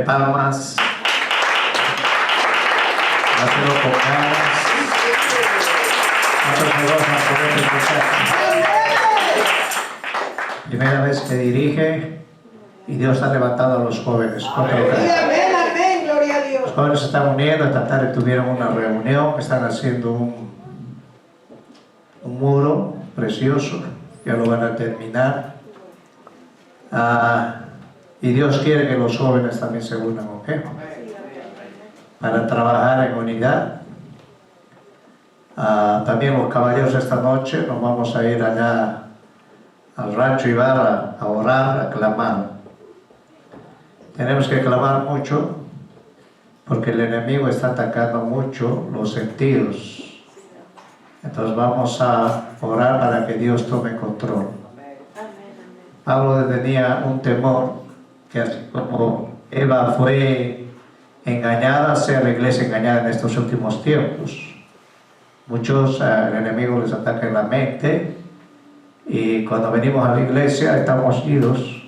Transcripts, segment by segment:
Palmas, hacerlo con ganas. Primera vez que dirige y Dios está levantando a los jóvenes. Amén, amén, gloria a Dios. Los jóvenes se están uniendo. Esta tarde tuvieron una reunión, están haciendo un muro precioso, ya lo van a terminar. Y Dios quiere que los jóvenes también se unan, ¿ok? Para trabajar en unidad. También los caballeros esta noche nos vamos a ir allá al rancho Ibarra a orar, a clamar. Tenemos que clamar mucho porque el enemigo está atacando mucho los sentidos. Entonces vamos a orar para que Dios tome control. Pablo tenía un temor que así como Eva fue engañada, sea la iglesia engañada en estos últimos tiempos. Muchos, el enemigo les ataca en la mente y cuando venimos a la iglesia estamos idos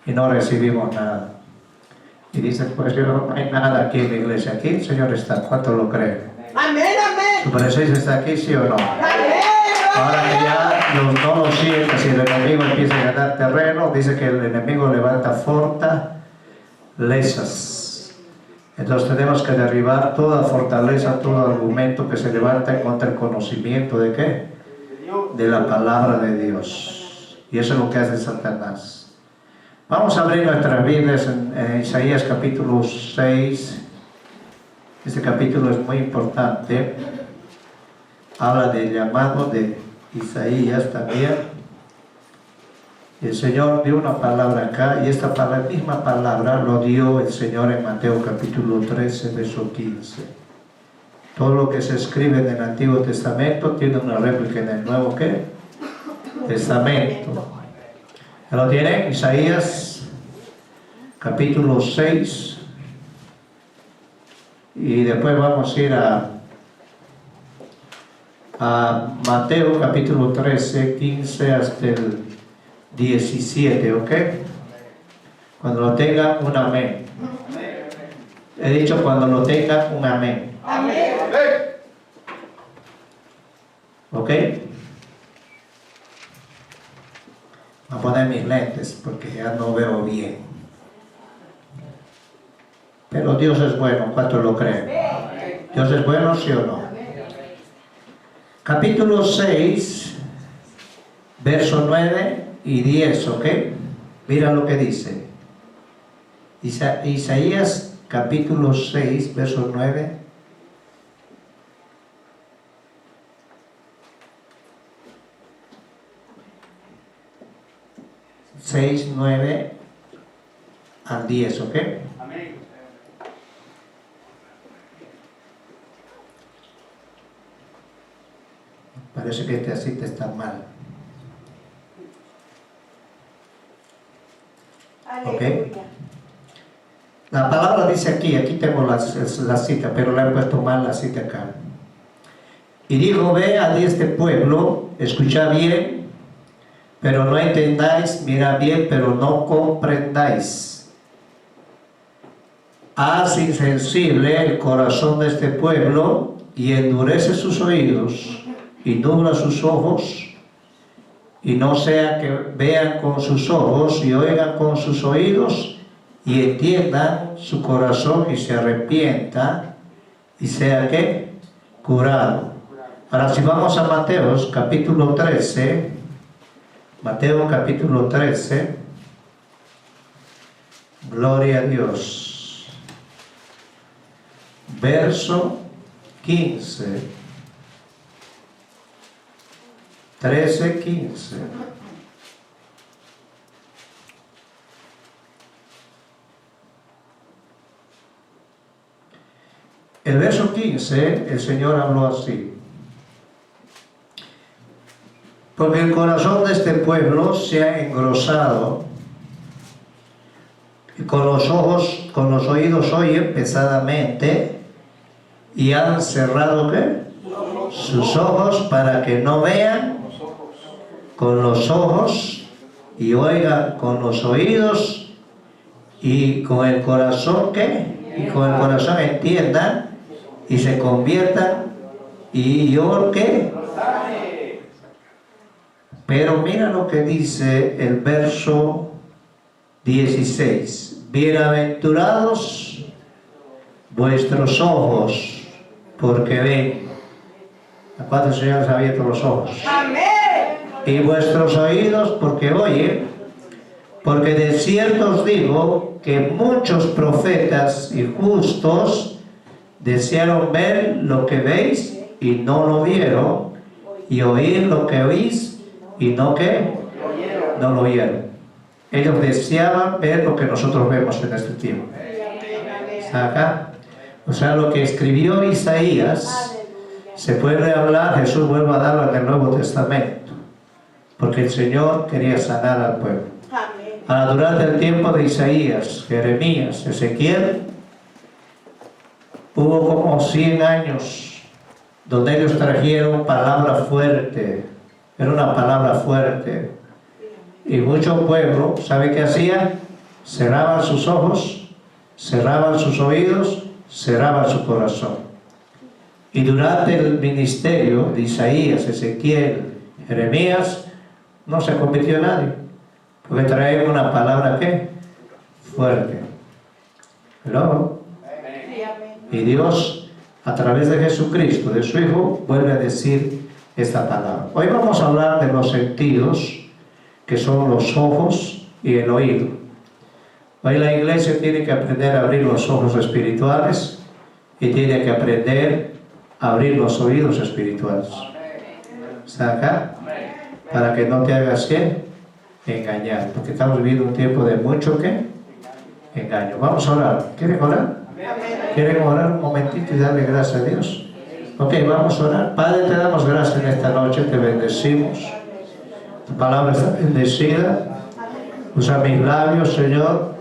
y no recibimos nada. Y dicen, pues yo no hay nada aquí en la iglesia. Aquí el Señor está. ¿Cuánto lo creen? Amén, amén. ¿Su presencia está aquí, sí o no? Amén. Ahora que ya no lo sienten, si el enemigo empieza a ganar terreno, dice que el enemigo levanta fortalezas. Entonces tenemos que derribar toda fortaleza, todo argumento que se levanta contra el conocimiento de ¿qué? De la palabra de Dios. Y eso es lo que hace Satanás. Vamos a abrir nuestras Biblias en Isaías capítulo 6. Este capítulo es muy importante. Habla del llamado de Isaías también. El Señor dio una palabra acá y esta misma palabra lo dio el Señor en Mateo capítulo 13, verso 15. Todo lo que se escribe en el Antiguo Testamento tiene una réplica en el Nuevo ¿qué? Testamento. ¿Lo tienen? Isaías capítulo 6. Y después vamos a ir a Mateo capítulo 13, 15 hasta el 17, ¿ok? Cuando lo tengan, un amén. He dicho cuando lo tengan, un amén. Amén. ¿Ok? Voy a poner mis lentes porque ya no veo bien. Pero Dios es bueno, ¿cuántos lo creen? ¿Dios es bueno, sí o no? Capítulo 6, verso 9 y 10, ¿ok? Mira lo que dice. Isaías capítulo 6, verso 9. Seis, 9 al 10, ¿ok? Amén. Parece que esta cita está mal. ¿Ok? La palabra dice aquí tengo la cita, pero la he puesto mal la cita acá. Y dijo, ve a este pueblo, escuchad bien, pero no entendáis, mirad bien, pero no comprendáis. Haz insensible el corazón de este pueblo y endurece sus oídos y nubla sus ojos, y no sea que vean con sus ojos y oigan con sus oídos y entiendan su corazón y se arrepienta y sea que curado. Ahora si vamos a Mateo capítulo 13, Mateo capítulo 13, gloria a Dios, verso 15, 13, 15. El verso 15, el Señor habló así. Porque el corazón de este pueblo se ha engrosado y con los oídos oyen pesadamente y han cerrado ¿qué? Sus ojos para que no vean con los ojos y oigan con los oídos y con el corazón ¿qué? Y con el corazón entiendan y se conviertan y yo ¿qué? Pero mira lo que dice el verso 16. Bienaventurados vuestros ojos, porque ven. ¿A cuántos señores ha abierto los ojos? Amén. Y vuestros oídos, porque oyen. Porque de cierto os digo que muchos profetas y justos desearon ver lo que veis y no lo vieron, y oír lo que oís y no ¿qué? No lo oyeron. Ellos deseaban ver lo que nosotros vemos en este tiempo. ¿Está acá? O sea, lo que escribió Isaías se puede hablar, Jesús vuelve a darlo en el Nuevo Testamento, porque el Señor quería sanar al pueblo. Ahora, durante el tiempo de Isaías, Jeremías, Ezequiel, hubo como 100 años donde ellos trajeron palabra fuerte. Era una palabra fuerte. Y mucho pueblo, ¿sabe qué hacían? Cerraban sus ojos, cerraban sus oídos, cerraban su corazón. Y durante el ministerio de Isaías, Ezequiel, Jeremías, no se convirtió nadie. Porque traían una palabra ¿qué? Fuerte. ¿Hello? Y Dios, a través de Jesucristo, de su Hijo, vuelve a decir esta palabra. Hoy vamos a hablar de los sentidos, que son los ojos y el oído. Hoy la iglesia tiene que aprender a abrir los ojos espirituales y tiene que aprender a abrir los oídos espirituales. ¿Está acá? Para que no te hagas ¿qué? Engañar. Porque estamos viviendo un tiempo de mucho ¿qué? Engaño. Vamos a orar. ¿Quieren orar? ¿Quieren orar un momentito y darle gracias a Dios? Ok, vamos a orar. Padre, te damos gracias en esta noche, te bendecimos. Tu palabra está bendecida. Usa mis labios, Señor,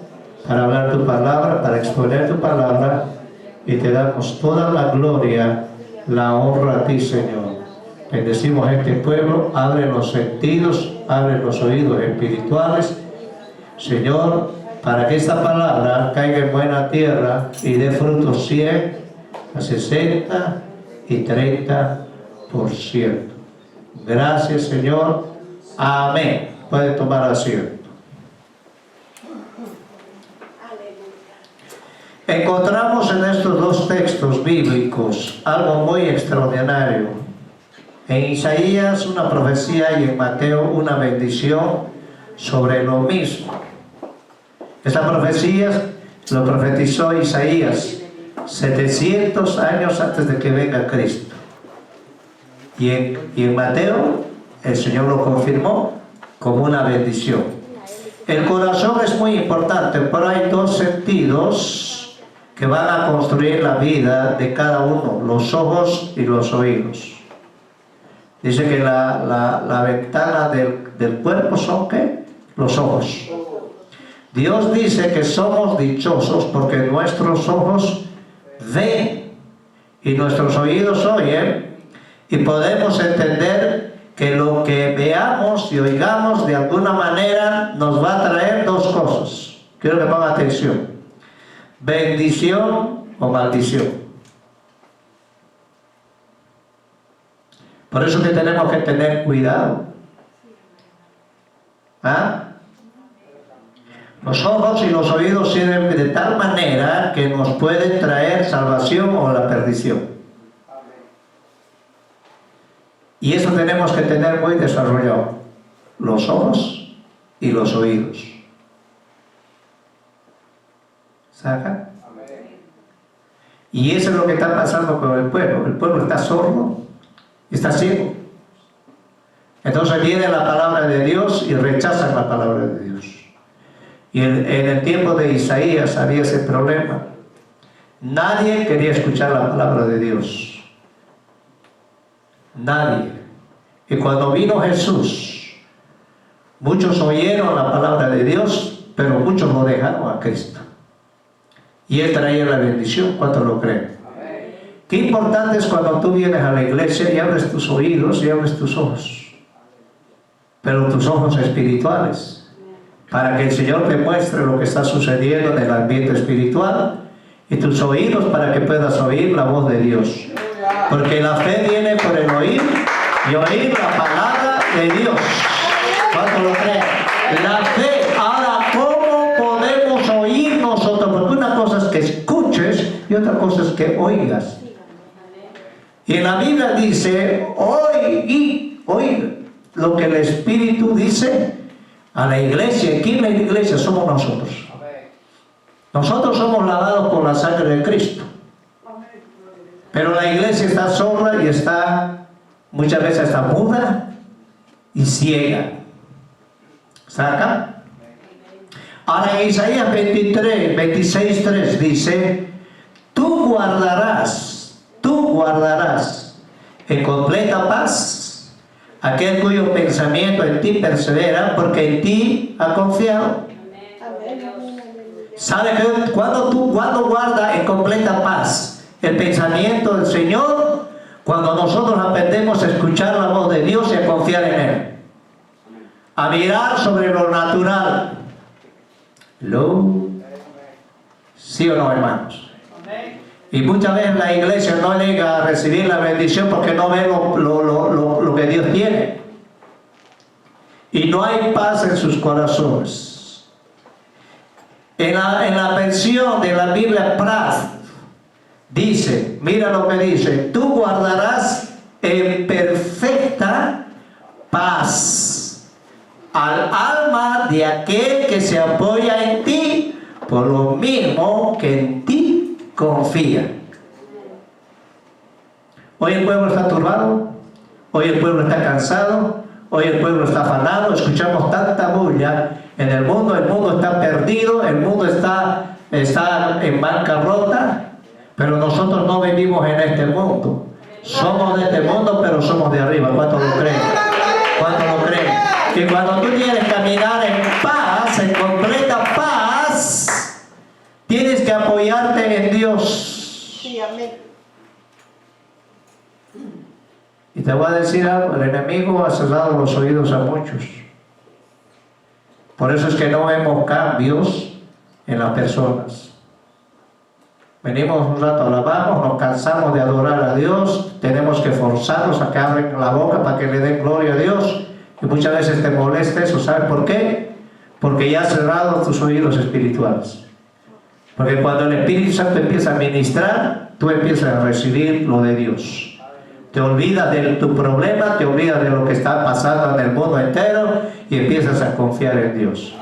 para hablar tu palabra, para exponer tu palabra, y te damos toda la gloria, la honra a ti, Señor. Bendecimos a este pueblo, abre los sentidos, abre los oídos espirituales, Señor, para que esta palabra caiga en buena tierra y dé frutos 100, a 60 y 30%. Gracias, Señor. Amén. Pueden tomar asiento. Encontramos en estos dos textos bíblicos algo muy extraordinario. En Isaías una profecía y en Mateo una bendición sobre lo mismo. Esta profecía lo profetizó Isaías 700 años antes de que venga Cristo. Y en Mateo el Señor lo confirmó como una bendición. El corazón es muy importante, pero hay dos sentidos que van a construir la vida de cada uno, los ojos y los oídos. Dice que la ventana del cuerpo son ¿qué? Los ojos. Dios dice que somos dichosos porque nuestros ojos ven y nuestros oídos oyen, y podemos entender que lo que veamos y oigamos de alguna manera nos va a traer dos cosas. Quiero que pongan atención: bendición o maldición. Por eso que tenemos que tener cuidado. ¿Ah? Los ojos y los oídos sirven de tal manera que nos pueden traer salvación o la perdición. Y eso tenemos que tener muy desarrollado. Los ojos y los oídos. ¿Saca? Y eso es lo que está pasando con el pueblo. El pueblo está sordo, está ciego. Entonces viene la palabra de Dios y rechazan la palabra de Dios. Y en el tiempo de Isaías había ese problema. Nadie quería escuchar la palabra de Dios. Nadie. Y cuando vino Jesús, muchos oyeron la palabra de Dios, pero muchos lo dejaron a Cristo. Y Él traía la bendición. ¿Cuántos lo creen? Qué importante es cuando tú vienes a la iglesia y abres tus oídos y abres tus ojos. Pero tus ojos espirituales. para que el Señor te muestre lo que está sucediendo en el ambiente espiritual, y tus oídos para que puedas oír la voz de Dios. Porque la fe viene por el oír y oír la palabra de Dios. ¿Cuánto lo creen? La fe. Ahora, ¿cómo podemos oír nosotros? Porque una cosa es que escuches y otra cosa es que oigas. Y en la Biblia dice, oír lo que el Espíritu dice a la iglesia. ¿Quién es la iglesia? Somos nosotros. Nosotros somos lavados por la sangre de Cristo. Pero la iglesia está sorda y muchas veces está muda y ciega. ¿Está acá? Ahora en Isaías 26:3 dice, tú guardarás en completa paz aquel cuyo pensamiento en ti persevera, porque en ti ha confiado. ¿Sabe que cuando guarda en completa paz el pensamiento del Señor? Cuando nosotros aprendemos a escuchar la voz de Dios y a confiar en Él, a mirar sobre lo natural. ¿Sí o no, hermanos? Y muchas veces la iglesia no llega a recibir la bendición porque no ve lo que Dios tiene, y no hay paz en sus corazones. En la versión de la Biblia Pratt dice, mira lo que dice, tú guardarás en perfecta paz al alma de aquel que se apoya en ti, por lo mismo que en ti confía. Hoy el pueblo está turbado, hoy el pueblo está cansado, hoy el pueblo está afanado, escuchamos tanta bulla en el mundo está perdido, el mundo está en bancarrota, pero nosotros no vivimos en este mundo. Somos de este mundo, pero somos de arriba. ¿Cuánto lo creen? ¿Cuánto lo creen? Que cuando tú quieres caminar en paz, en completa paz, tienes que apoyarte en Dios. Sí, amén. Y te voy a decir algo, el enemigo ha cerrado los oídos a muchos. Por eso es que no vemos cambios en las personas. Venimos un rato, alabamos, nos cansamos de adorar a Dios, tenemos que forzarlos a que abren la boca para que le den gloria a Dios, y muchas veces te molesta eso. ¿Sabes por qué? Porque ya has cerrado tus oídos espirituales. Porque cuando el Espíritu Santo empieza a ministrar, tú empiezas a recibir lo de Dios. Te olvidas de tu problema, te olvidas de lo que está pasando en el mundo entero y empiezas a confiar en Dios.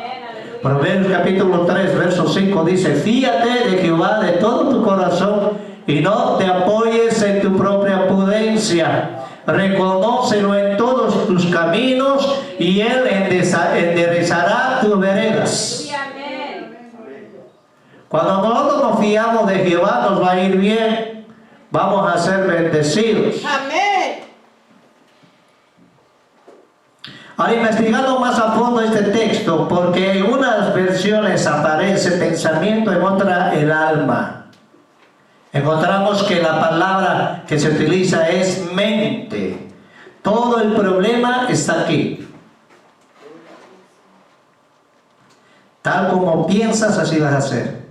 Proverbios capítulo 3, verso 5 dice, fíate de Jehová de todo tu corazón y no te apoyes en tu propia prudencia. Reconócelo en todos tus caminos y Él enderezará tus veredas. Cuando nosotros nos fiamos de Jehová, nos va a ir bien. Vamos a ser bendecidos. Amén. Ahora, investigando más a fondo este texto, porque en unas versiones aparece pensamiento, en otra el alma, encontramos que la palabra que se utiliza es mente. Todo el problema está aquí. Tal como piensas, así vas a hacer.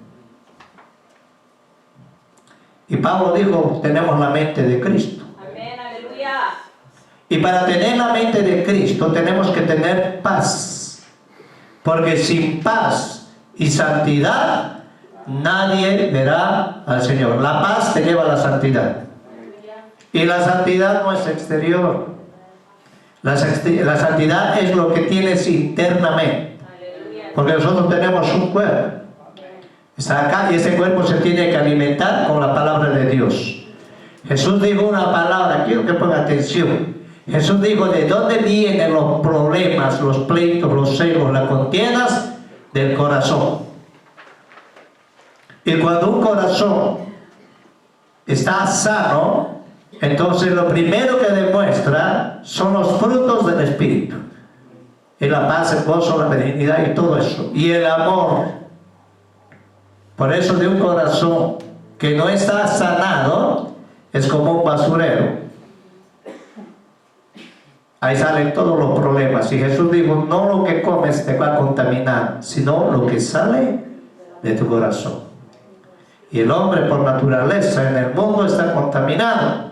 Y Pablo dijo, tenemos la mente de Cristo. Amén, aleluya. Y para tener la mente de Cristo tenemos que tener paz. Porque sin paz y santidad nadie verá al Señor. La paz te lleva a la santidad. Y la santidad no es exterior. La santidad es lo que tienes internamente. Porque nosotros tenemos un cuerpo. Está acá y ese cuerpo se tiene que alimentar con la palabra de Dios. Jesús dijo una palabra, quiero que pongan atención. Jesús dijo, ¿de dónde vienen los problemas, los pleitos, los celos, las contiendas? Del corazón. Y cuando un corazón está sano, entonces lo primero que demuestra son los frutos del Espíritu. Y la paz, el gozo, la benignidad y todo eso. Y el amor. Por eso de un corazón que no está sanado es como un basurero. Ahí salen todos los problemas. Y Jesús dijo, no lo que comes te va a contaminar, sino lo que sale de tu corazón. Y el hombre por naturaleza en el mundo está contaminado.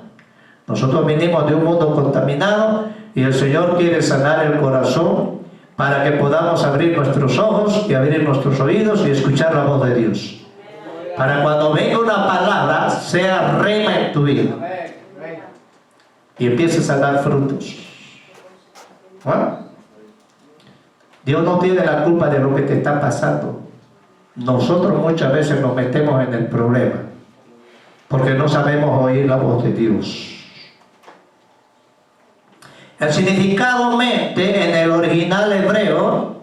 Nosotros venimos de un mundo contaminado y el Señor quiere sanar el corazón para que podamos abrir nuestros ojos y abrir nuestros oídos y escuchar la voz de Dios. Para cuando venga una palabra, sea rema en tu vida y empieces a dar frutos. ¿Ah? Dios no tiene la culpa de lo que te está pasando. Nosotros muchas veces nos metemos en el problema porque no sabemos oír la voz de Dios. El significado mente en el original hebreo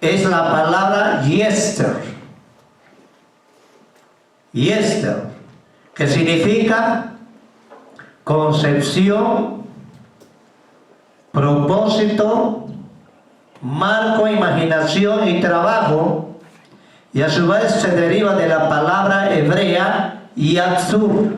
es la palabra yester. Yester, que significa concepción, propósito, marco, imaginación y trabajo, y a su vez se deriva de la palabra hebrea yatsur.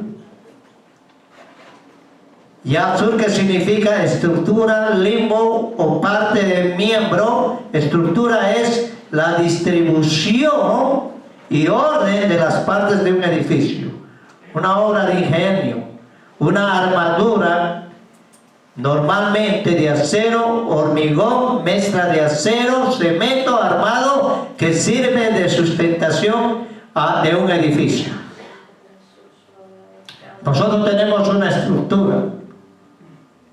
Yatsur, que significa estructura, limbo o parte del miembro. Estructura es la distribución y orden de las partes de un edificio. Una obra de ingenio, una armadura normalmente de acero, hormigón, mezcla de acero, cemento armado que sirve de sustentación de un edificio. Nosotros tenemos una estructura.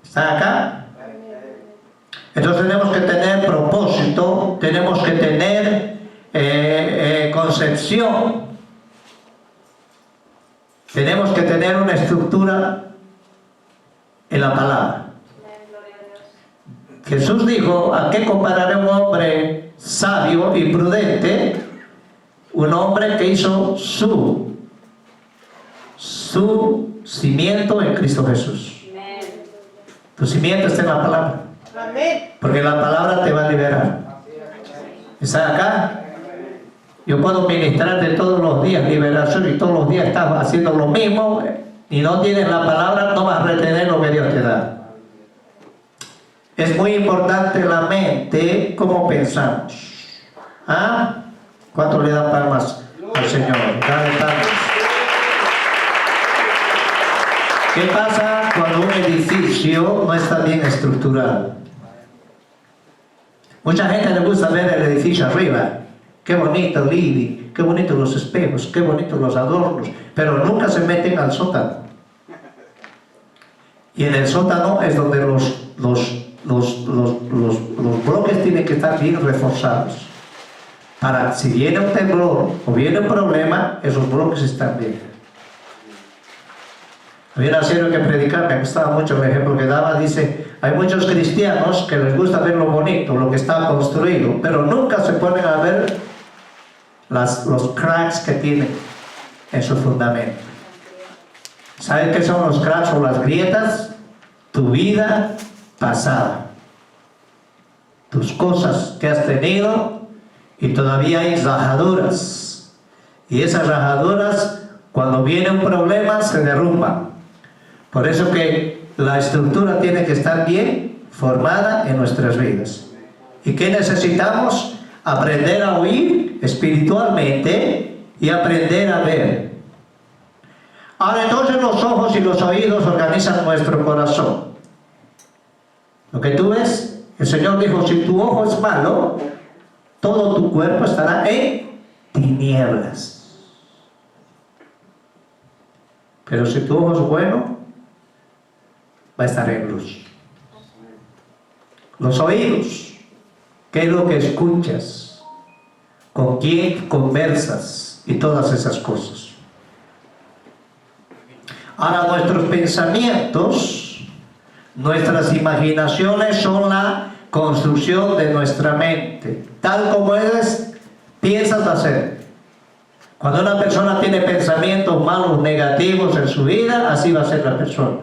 ¿Está acá? Entonces tenemos que tener propósito, tenemos que tener concepción, tenemos que tener una estructura en la palabra. Jesús dijo, ¿a qué compararé un hombre sabio y prudente? Un hombre que hizo su cimiento en Cristo Jesús. Tu cimiento está en la palabra. Porque la palabra te va a liberar. ¿Está acá? Yo puedo ministrarte todos los días liberación y todos los días estás haciendo lo mismo y no tienes la palabra, no vas a retener lo que Dios te da. Es muy importante la mente, cómo pensamos. ¿Ah? ¿Cuánto le dan palmas al Señor? Dale palmas. ¿Qué pasa cuando un edificio no está bien estructurado? Mucha gente le gusta ver el edificio arriba. Qué bonito el living, qué bonitos los espejos, qué bonitos los adornos, pero nunca se meten al sótano. Y en el sótano es donde los bloques tienen que estar bien reforzados. Para si viene un temblor o viene un problema, esos bloques están bien. Había una serie que predicar, me gustaba mucho el ejemplo que daba, dice, hay muchos cristianos que les gusta ver lo bonito, lo que está construido, pero nunca se ponen a ver los cracks que tienen en su fundamento. ¿Saben qué son los cracks o las grietas? Tu vida pasada, tus cosas que has tenido, y todavía hay rajaduras, y esas rajaduras cuando viene un problema se derrumban. Por eso que la estructura tiene que estar bien formada en nuestras vidas. ¿Y qué necesitamos? Aprender a oír espiritualmente y aprender a ver. Ahora entonces los ojos y los oídos organizan nuestro corazón. Lo que tú ves, el Señor dijo, si tu ojo es malo, todo tu cuerpo estará en tinieblas. Pero si tu ojo es bueno, va a estar en luz. Los oídos, ¿qué es lo que escuchas? ¿Con quién conversas? Y todas esas cosas. Ahora nuestros pensamientos, nuestras imaginaciones son la construcción de nuestra mente. Tal como eres, piensas hacer. Cuando una persona tiene pensamientos malos, negativos en su vida, así va a ser la persona.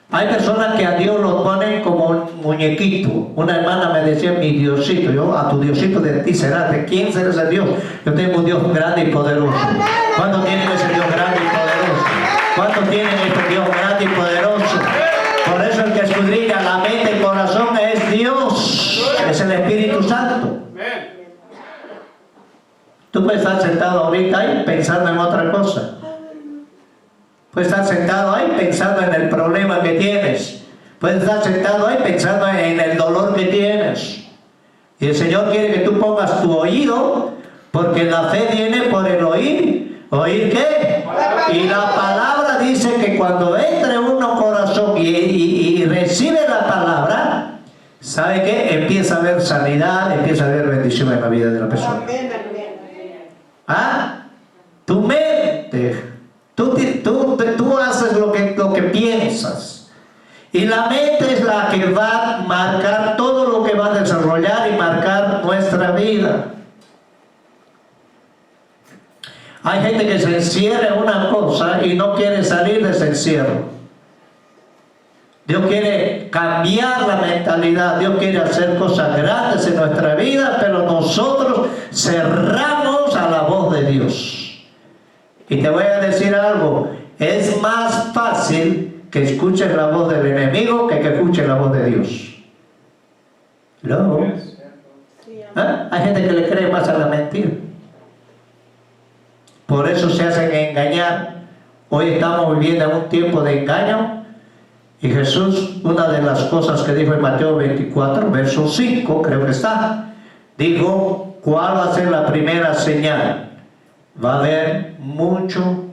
Hay personas que a Dios lo ponen como un muñequito. Una hermana me decía, mi Diosito, yo a tu Diosito de ti será. ¿De quién será ese Dios? Yo tengo un Dios grande y poderoso. ¿Cuántos tienen ese Dios grande y poderoso? ¿Cuántos tienen este Dios grande y poderoso? Por eso el que escudriña la mente y el corazón Tú puedes estar sentado ahorita ahí pensando en otra cosa. Puedes estar sentado ahí pensando en el problema que tienes. Puedes estar sentado ahí pensando en el dolor que tienes. Y el Señor quiere que tú pongas tu oído, porque la fe viene por el oír. ¿Oír qué? Y la palabra dice que cuando entre uno corazón y recibe la palabra, ¿sabe qué? Empieza a haber sanidad, empieza a haber bendición en la vida de la persona. Amén, amén. ¿Ah? Tu mente, tú haces lo que piensas. Y la mente es la que va a marcar todo lo que va a desarrollar y marcar nuestra vida. Hay gente que se encierra en una cosa y no quiere salir de ese encierro. Dios quiere cambiar la mentalidad, Dios quiere hacer cosas grandes en nuestra vida, pero nosotros cerramos a la voz de Dios. Y te voy a decir algo, es más fácil que escuches la voz del enemigo que escuches la voz de Dios. ¿Luego? ¿Eh? Hay gente que le cree más a la mentira. Por eso se hacen engañar. Hoy estamos viviendo en un tiempo de engaño. Y Jesús, una de las cosas que dijo en Mateo 24, verso 5, creo que está, dijo, ¿cuál va a ser la primera señal? Va a haber mucho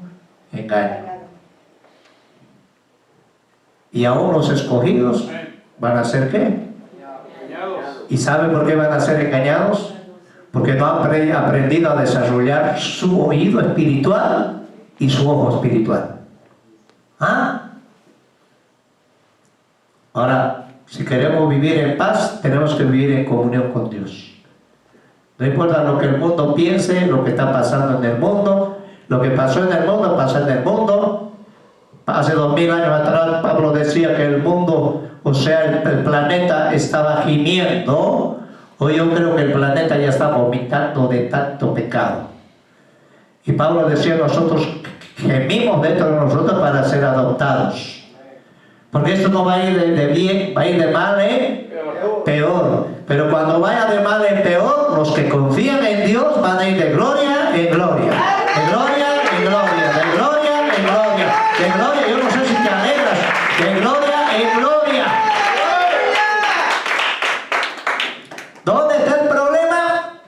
engaño. Y aún los escogidos van a ser ¿qué? ¿Y saben por qué van a ser engañados? Porque no han aprendido a desarrollar su oído espiritual y su ojo espiritual. ¿Ah? Ahora, si queremos vivir en paz, tenemos que vivir en comunión con Dios. No importa lo que el mundo piense, lo que está pasando en el mundo, lo que pasó en el mundo, pasó en el mundo. Hace 2000 años atrás, Pablo decía que el mundo, o sea, el planeta estaba gimiendo. Hoy yo creo que el planeta ya está vomitando de tanto pecado. Y Pablo decía, nosotros gemimos dentro de nosotros para ser adoptados. Porque esto no va a ir de bien, va a ir de mal en peor. Pero cuando vaya de mal en peor, los que confían en Dios van a ir de gloria en gloria. De gloria en gloria, de gloria en gloria, de gloria. Yo no sé si te alegras, de gloria en gloria. ¿Dónde está el problema?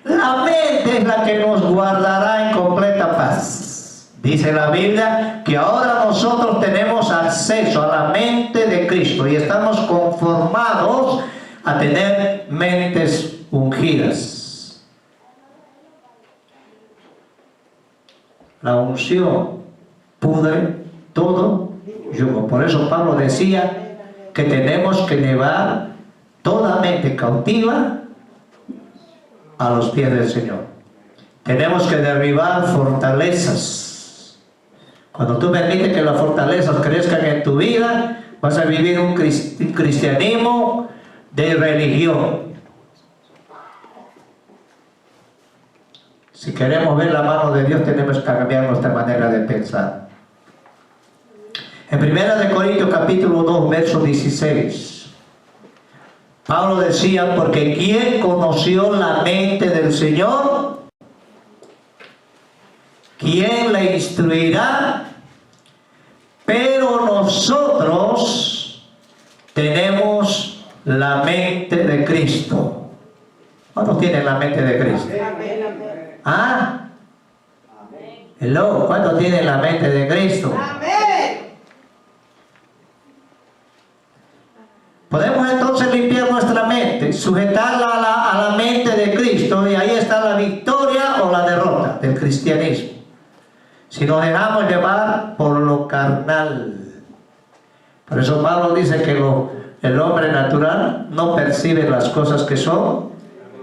La mente es la que nos guardará en completa paz. Dice la Biblia que ahora nosotros tenemos acceso a la mente de Cristo y estamos conformados a tener mentes ungidas. La unción pudre todo yugo. Por eso Pablo decía que tenemos que llevar toda mente cautiva a los pies del Señor. Tenemos que derribar fortalezas. Cuando tú permites que las fortalezas crezcan en tu vida, vas a vivir un cristianismo de religión. Si queremos ver la mano de Dios, tenemos que cambiar nuestra manera de pensar. En 1 Corintios capítulo 2, verso 16, Pablo decía, porque ¿quién conoció la mente del Señor? ¿Quién le instruirá? Pero nosotros tenemos la mente de Cristo. ¿Cuántos tienen la mente de Cristo? ¿Ah? Hello, ¿cuántos tienen la mente de Cristo? Amén. Podemos entonces limpiar nuestra mente, sujetarla a la mente de Cristo, y ahí está la victoria o la derrota del cristianismo. Si nos dejamos llevar por lo carnal. Por eso Pablo dice que el hombre natural no percibe las cosas que son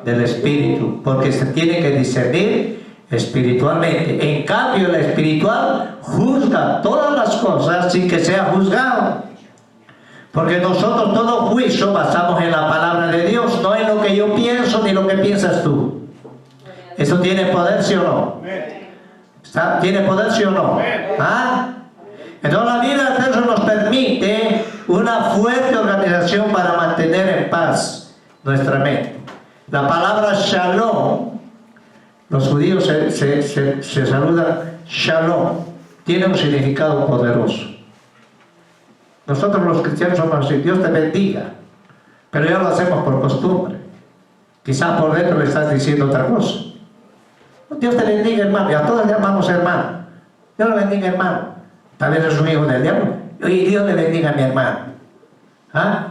del Espíritu, porque se tiene que discernir espiritualmente. En cambio, el espiritual juzga todas las cosas sin que sea juzgado. Porque nosotros todo juicio basamos en la palabra de Dios, no en lo que yo pienso ni lo que piensas tú. ¿Eso tiene poder, sí o no? ¿Tiene poder, sí o no? ¿Ah? Entonces la Biblia entonces nos permite una fuerte organización para mantener en paz nuestra mente. La palabra shalom, los judíos se saludan shalom, tiene un significado poderoso. Nosotros los cristianos somos así, Dios te bendiga, pero ya lo hacemos por costumbre. Quizás por dentro le estás diciendo otra cosa. Dios te bendiga, hermano, y a todos le llamamos hermano. Dios le bendiga, hermano. Tal vez es un hijo del diablo. Y Dios le bendiga a mi hermano. ¿Ah?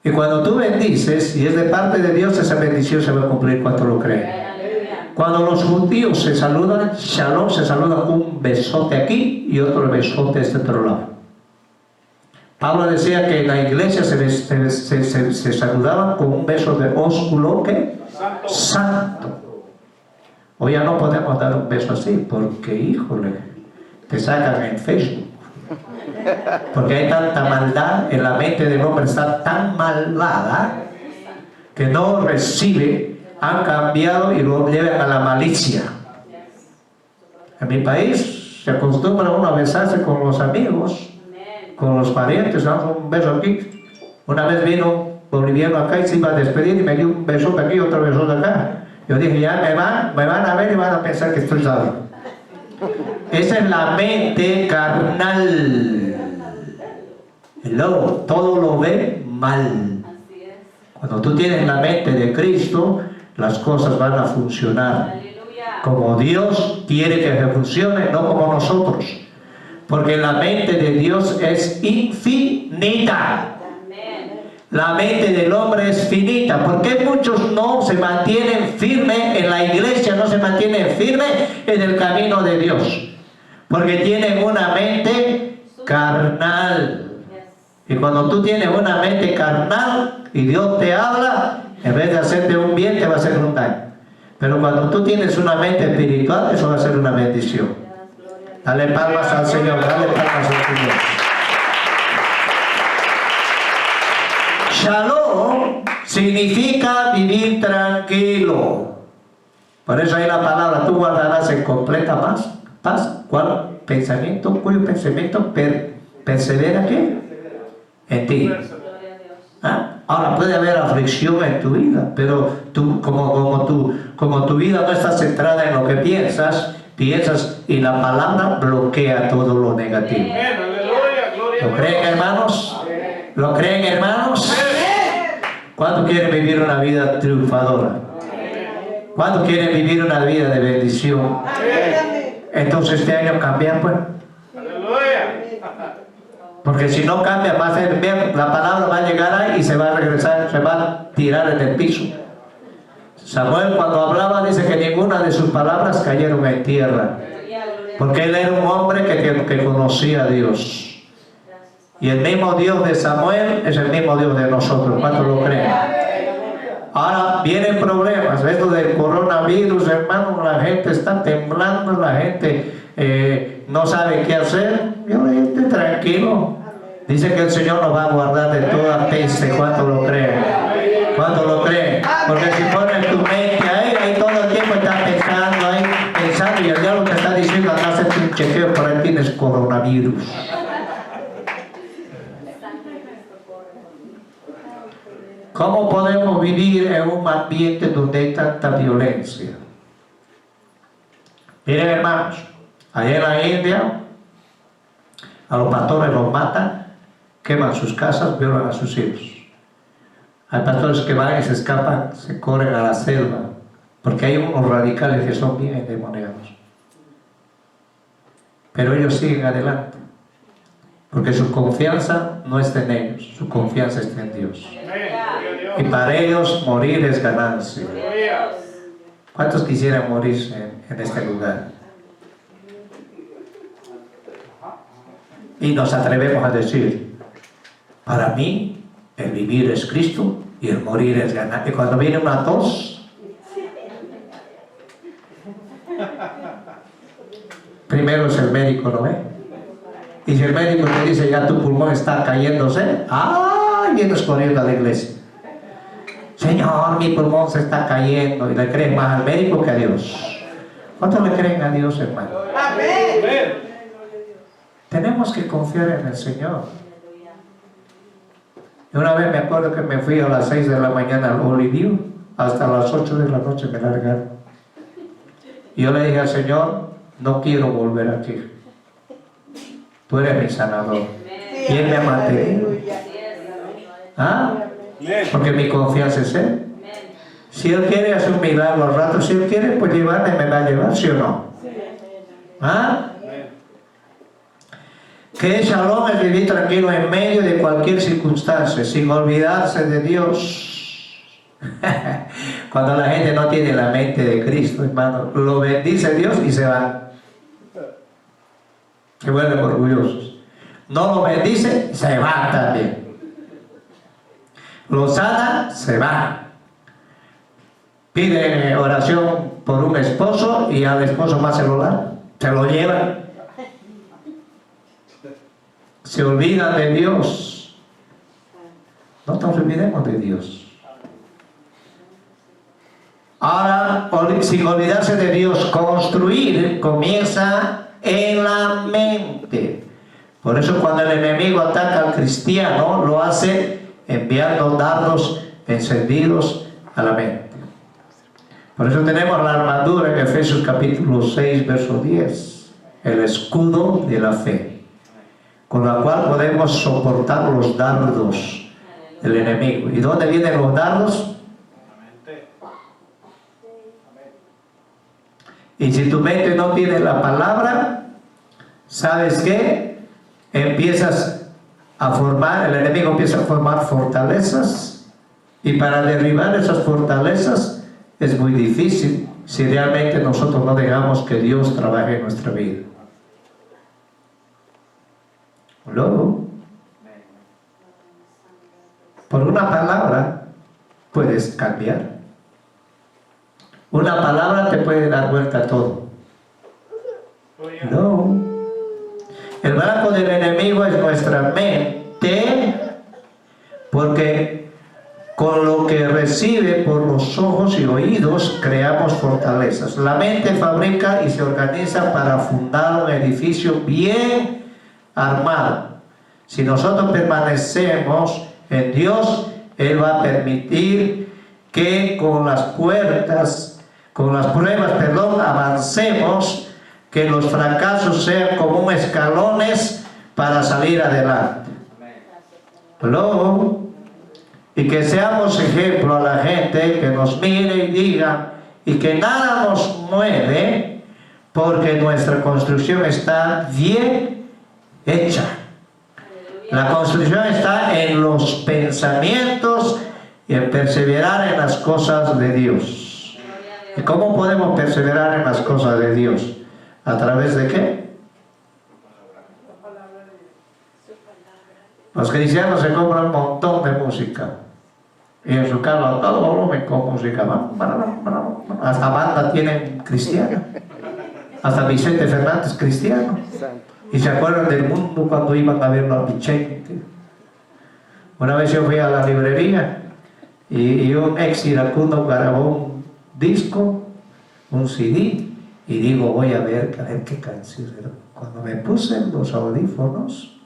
Y cuando tú bendices, y es de parte de Dios, esa bendición se va a cumplir cuando lo creen. Cuando los judíos se saludan, shalom, se saludan un besote aquí y otro besote a este otro lado. Pablo decía que en la iglesia se saludaban con un beso de ósculo, ¿qué? Santo. Hoy ya no podemos dar un beso así, porque, híjole, te sacan en Facebook. Porque hay tanta maldad, en la mente del hombre está tan malvada, que no recibe, han cambiado y lo llevan a la malicia. En mi país se acostumbra uno a besarse con los amigos, con los parientes, damos un beso aquí. Una vez vino un boliviano acá y se iba a despedir y me dio un beso de aquí y otro beso de acá. Yo dije, ya me van a ver y van a pensar que estoy salvo. Esa es la mente carnal. Luego, todo lo ve mal. Cuando tú tienes la mente de Cristo, las cosas van a funcionar como Dios quiere que funcione, no como nosotros. Porque la mente de Dios es infinita. La mente del hombre es finita. ¿Por qué muchos no se mantienen firmes en la iglesia, no se mantienen firmes en el camino de Dios? Porque tienen una mente carnal. Y cuando tú tienes una mente carnal y Dios te habla, en vez de hacerte un bien, te va a hacer un daño. Pero cuando tú tienes una mente espiritual, eso va a ser una bendición. Dale palmas al Señor, dale palmas al Señor. Shalom significa vivir tranquilo. Por eso hay la palabra, tú guardarás en completa paz. ¿Cuál pensamiento? Cuyo pensamiento persevera ¿qué? En ti. ¿Ah? Ahora puede haber aflicción en tu vida, pero tú, como tu vida no está centrada en lo que piensas y la palabra bloquea todo lo negativo. ¿Lo creen, hermanos? ¿Lo creen, hermanos? ¿Cuántos quieren vivir una vida triunfadora? ¿Cuántos quieren vivir una vida de bendición? Entonces este año cambiar, pues. Porque si no cambia, va a ser bien, la palabra va a llegar ahí y se va a regresar, se va a tirar en el piso. Samuel cuando hablaba dice que ninguna de sus palabras cayeron en tierra. Porque él era un hombre que conocía a Dios. Y el mismo Dios de Samuel es el mismo Dios de nosotros. ¿Cuántos lo creen? Ahora vienen problemas. Esto del coronavirus, hermano, la gente está temblando, la gente no sabe qué hacer. Yo esté tranquilo. Dice que el Señor nos va a guardar de toda peste. ¿Cuántos lo creen? ¿Cuántos lo creen? Porque si pones tu mente ahí todo el tiempo estás pensando y el diablo te está diciendo, anda a hacerte un chequeo, por ahí tienes coronavirus. ¿Cómo podemos vivir en un ambiente donde hay tanta violencia? Miren, hermanos, allá en la India, a los pastores los matan, queman sus casas, violan a sus hijos. Hay pastores que van y se escapan, se corren a la selva, porque hay unos radicales que son bien endemoniados. Pero ellos siguen adelante, porque su confianza no está en ellos, su confianza está en Dios. Y para ellos morir es ganancia. ¿Cuántos quisieran morir en este lugar? Y nos atrevemos a decir, para mí el vivir es Cristo y el morir es ganar. Y cuando viene una tos, primero es el médico, ¿no ve? Y si el médico te dice ya tu pulmón está cayéndose, ¡ay! Vienes corriendo a la iglesia. Señor, mi pulmón se está cayendo. Y le crees más al médico que a Dios. ¿Cuántos le creen a Dios, hermano? Amén. Tenemos que confiar en el Señor. Y una vez me acuerdo que me fui a las 6 de la mañana al Oliviu hasta las 8 de la noche me largaron. Y yo le dije al Señor, no quiero volver aquí. Tú eres mi sanador. Y Él me ha mantenido. ¿Ah? Porque mi confianza es Él. Si Él quiere hacer un milagro al rato, si Él quiere, pues llevarme, me va a llevar, ¿sí o no? ¿Ah? Que Shalom es vivir tranquilo en medio de cualquier circunstancia, sin olvidarse de Dios. Cuando la gente no tiene la mente de Cristo, hermano, lo bendice Dios y se va. Se vuelven orgullosos. No lo bendice, se va también. Lo sana, se va. Pide oración por un esposo y al esposo más celular, se lo llevan. Se olvidan de Dios. No nos olvidemos de Dios. Ahora, sin olvidarse de Dios, construir comienza en la mente. Por eso cuando el enemigo ataca al cristiano, lo hace enviando dardos encendidos a la mente. Por eso tenemos la armadura en Efesios capítulo 6, verso 10, el escudo de la fe, con la cual podemos soportar los dardos del enemigo. ¿Y dónde vienen los dardos? Y si tu mente no tiene la palabra, ¿sabes qué? Empiezas a formar, el enemigo empieza a formar fortalezas, y para derribar esas fortalezas es muy difícil si realmente nosotros no dejamos que Dios trabaje en nuestra vida. Luego, por una palabra puedes cambiar. Una palabra te puede dar vuelta a todo. No. El blanco del enemigo es nuestra mente, porque con lo que recibe por los ojos y oídos creamos fortalezas. La mente fabrica y se organiza para fundar un edificio bien armado. Si nosotros permanecemos en Dios, Él va a permitir que con las pruebas, avancemos, que los fracasos sean como escalones para salir adelante. Luego, y que seamos ejemplo a la gente, que nos mire y diga, y que nada nos mueve, porque nuestra construcción está bien hecha. La construcción está en los pensamientos y en perseverar en las cosas de Dios. ¿Y cómo podemos perseverar en las cosas de Dios? ¿A través de qué? Los cristianos se compran un montón de música. Y en su carro a todo volumen con música. Hasta banda tienen cristiana. Hasta Vicente Fernández cristiano. Y se acuerdan del mundo cuando iban a verlo a Vicente. Una vez yo fui a la librería y un ex iracundo grabó un disco, un CD, y digo, voy a ver qué canción era. Cuando me puse los audífonos,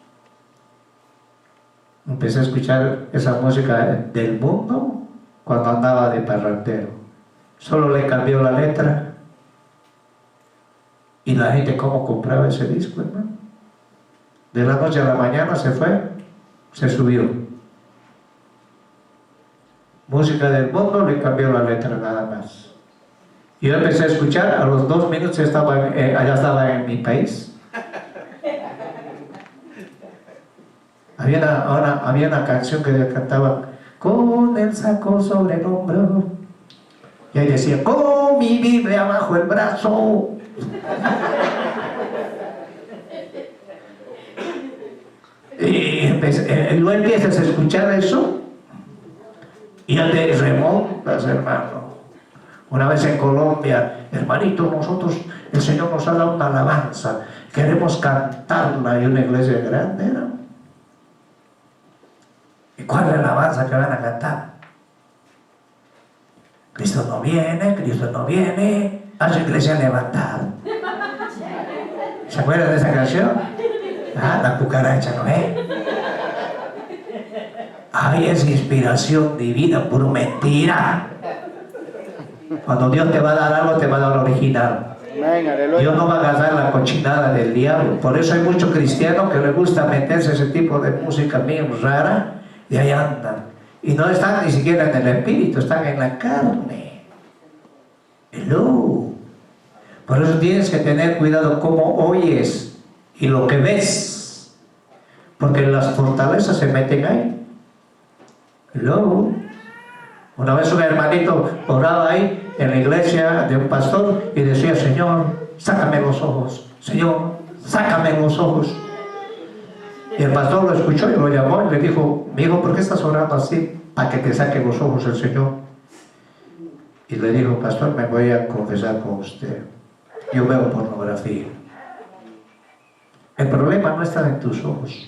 empecé a escuchar esa música del mundo cuando andaba de parrandero. Solo le cambió la letra. Y la gente, ¿cómo compraba ese disco, hermano? De la noche a la mañana se fue, se subió. Música del mundo, le cambió la letra nada más. Y yo empecé a escuchar, a los 2 minutos allá estaba en mi país. Había una canción que cantaba con el saco sobre el hombro, y ahí decía, con mi Biblia bajo el brazo. Y luego empiezas a escuchar eso y ya te remontas, hermano. Una vez en Colombia, hermanito, el Señor nos ha dado una alabanza, queremos cantarla, y una iglesia grande era. ¿Y cuál es la alabanza que van a cantar? Cristo no viene, a su iglesia levantada. ¿Se acuerdan de esa canción? La cucaracha, ¿no es? Ay, es inspiración divina, puro mentira. Cuando Dios te va a dar algo, te va a dar original. Dios no va a agarrar la cochinada del diablo. Por eso hay muchos cristianos que les gusta meterse ese tipo de música bien rara y ahí andan. Y no están ni siquiera en el espíritu, están en la carne. Hello. Por eso tienes que tener cuidado cómo oyes y lo que ves. Porque las fortalezas se meten ahí. Hello. Una vez un hermanito oraba ahí en la iglesia de un pastor y decía: Señor, sácame los ojos. Señor, sácame los ojos. Y el pastor lo escuchó y lo llamó y le dijo: mi hijo, ¿por qué estás orando así? Para que te saque los ojos el Señor. Y le dijo: pastor, me voy a confesar con usted. Yo veo pornografía. El problema no está en tus ojos.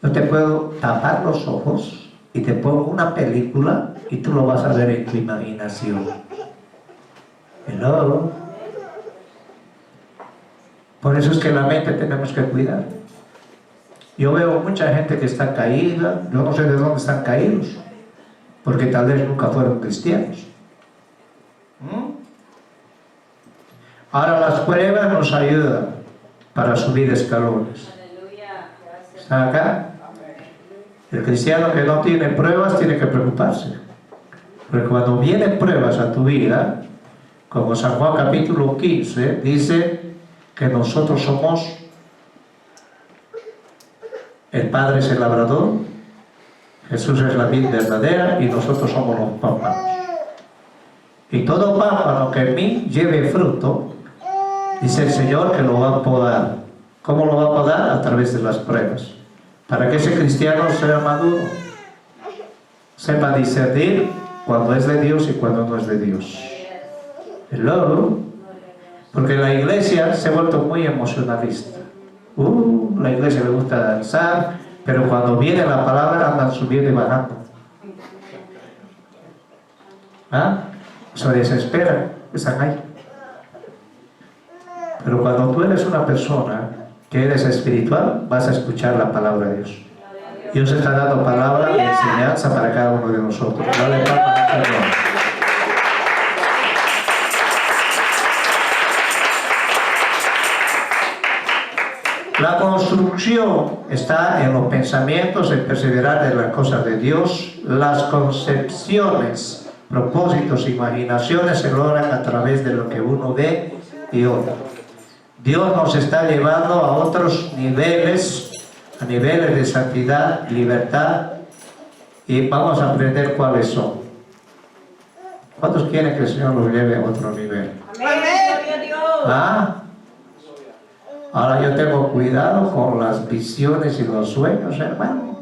Yo te puedo tapar los ojos y te pongo una película y tú lo vas a ver en tu imaginación. Hello. Por eso es que la mente tenemos que cuidar. Yo veo mucha gente que está caída. Yo no sé de dónde están caídos, porque tal vez nunca fueron cristianos. Ahora las pruebas nos ayudan para subir escalones. ¿Está acá? El cristiano que no tiene pruebas tiene que preocuparse. Porque cuando vienen pruebas a tu vida, como San Juan capítulo 15 dice que nosotros somos, el Padre es el labrador, Jesús es la vid verdadera y nosotros somos los pámpanos. Y todo pámpano que en mí lleve fruto, dice el Señor que lo va a podar. ¿Cómo lo va a podar? A través de las pruebas. Para que ese cristiano sea maduro, sepa discernir cuando es de Dios y cuando no es de Dios. Hello. Porque la iglesia se ha vuelto muy emocionalista. La iglesia le gusta danzar, pero cuando viene la palabra andan subiendo y bajando. Se desesperan, están ahí. Pero cuando tú eres una persona que eres espiritual, vas a escuchar la palabra de Dios. Dios está dando palabra de enseñanza para cada uno de nosotros. Dale palmas al Señor. La construcción está en los pensamientos, en perseverar en las cosas de Dios. Las concepciones, propósitos, imaginaciones se logran a través de lo que uno ve y oye. Dios nos está llevando a otros niveles, a niveles de santidad, libertad, y vamos a aprender cuáles son. ¿Cuántos quieren que el Señor los lleve a otro nivel? ¿Ah? Ahora yo tengo cuidado con las visiones y los sueños, hermano.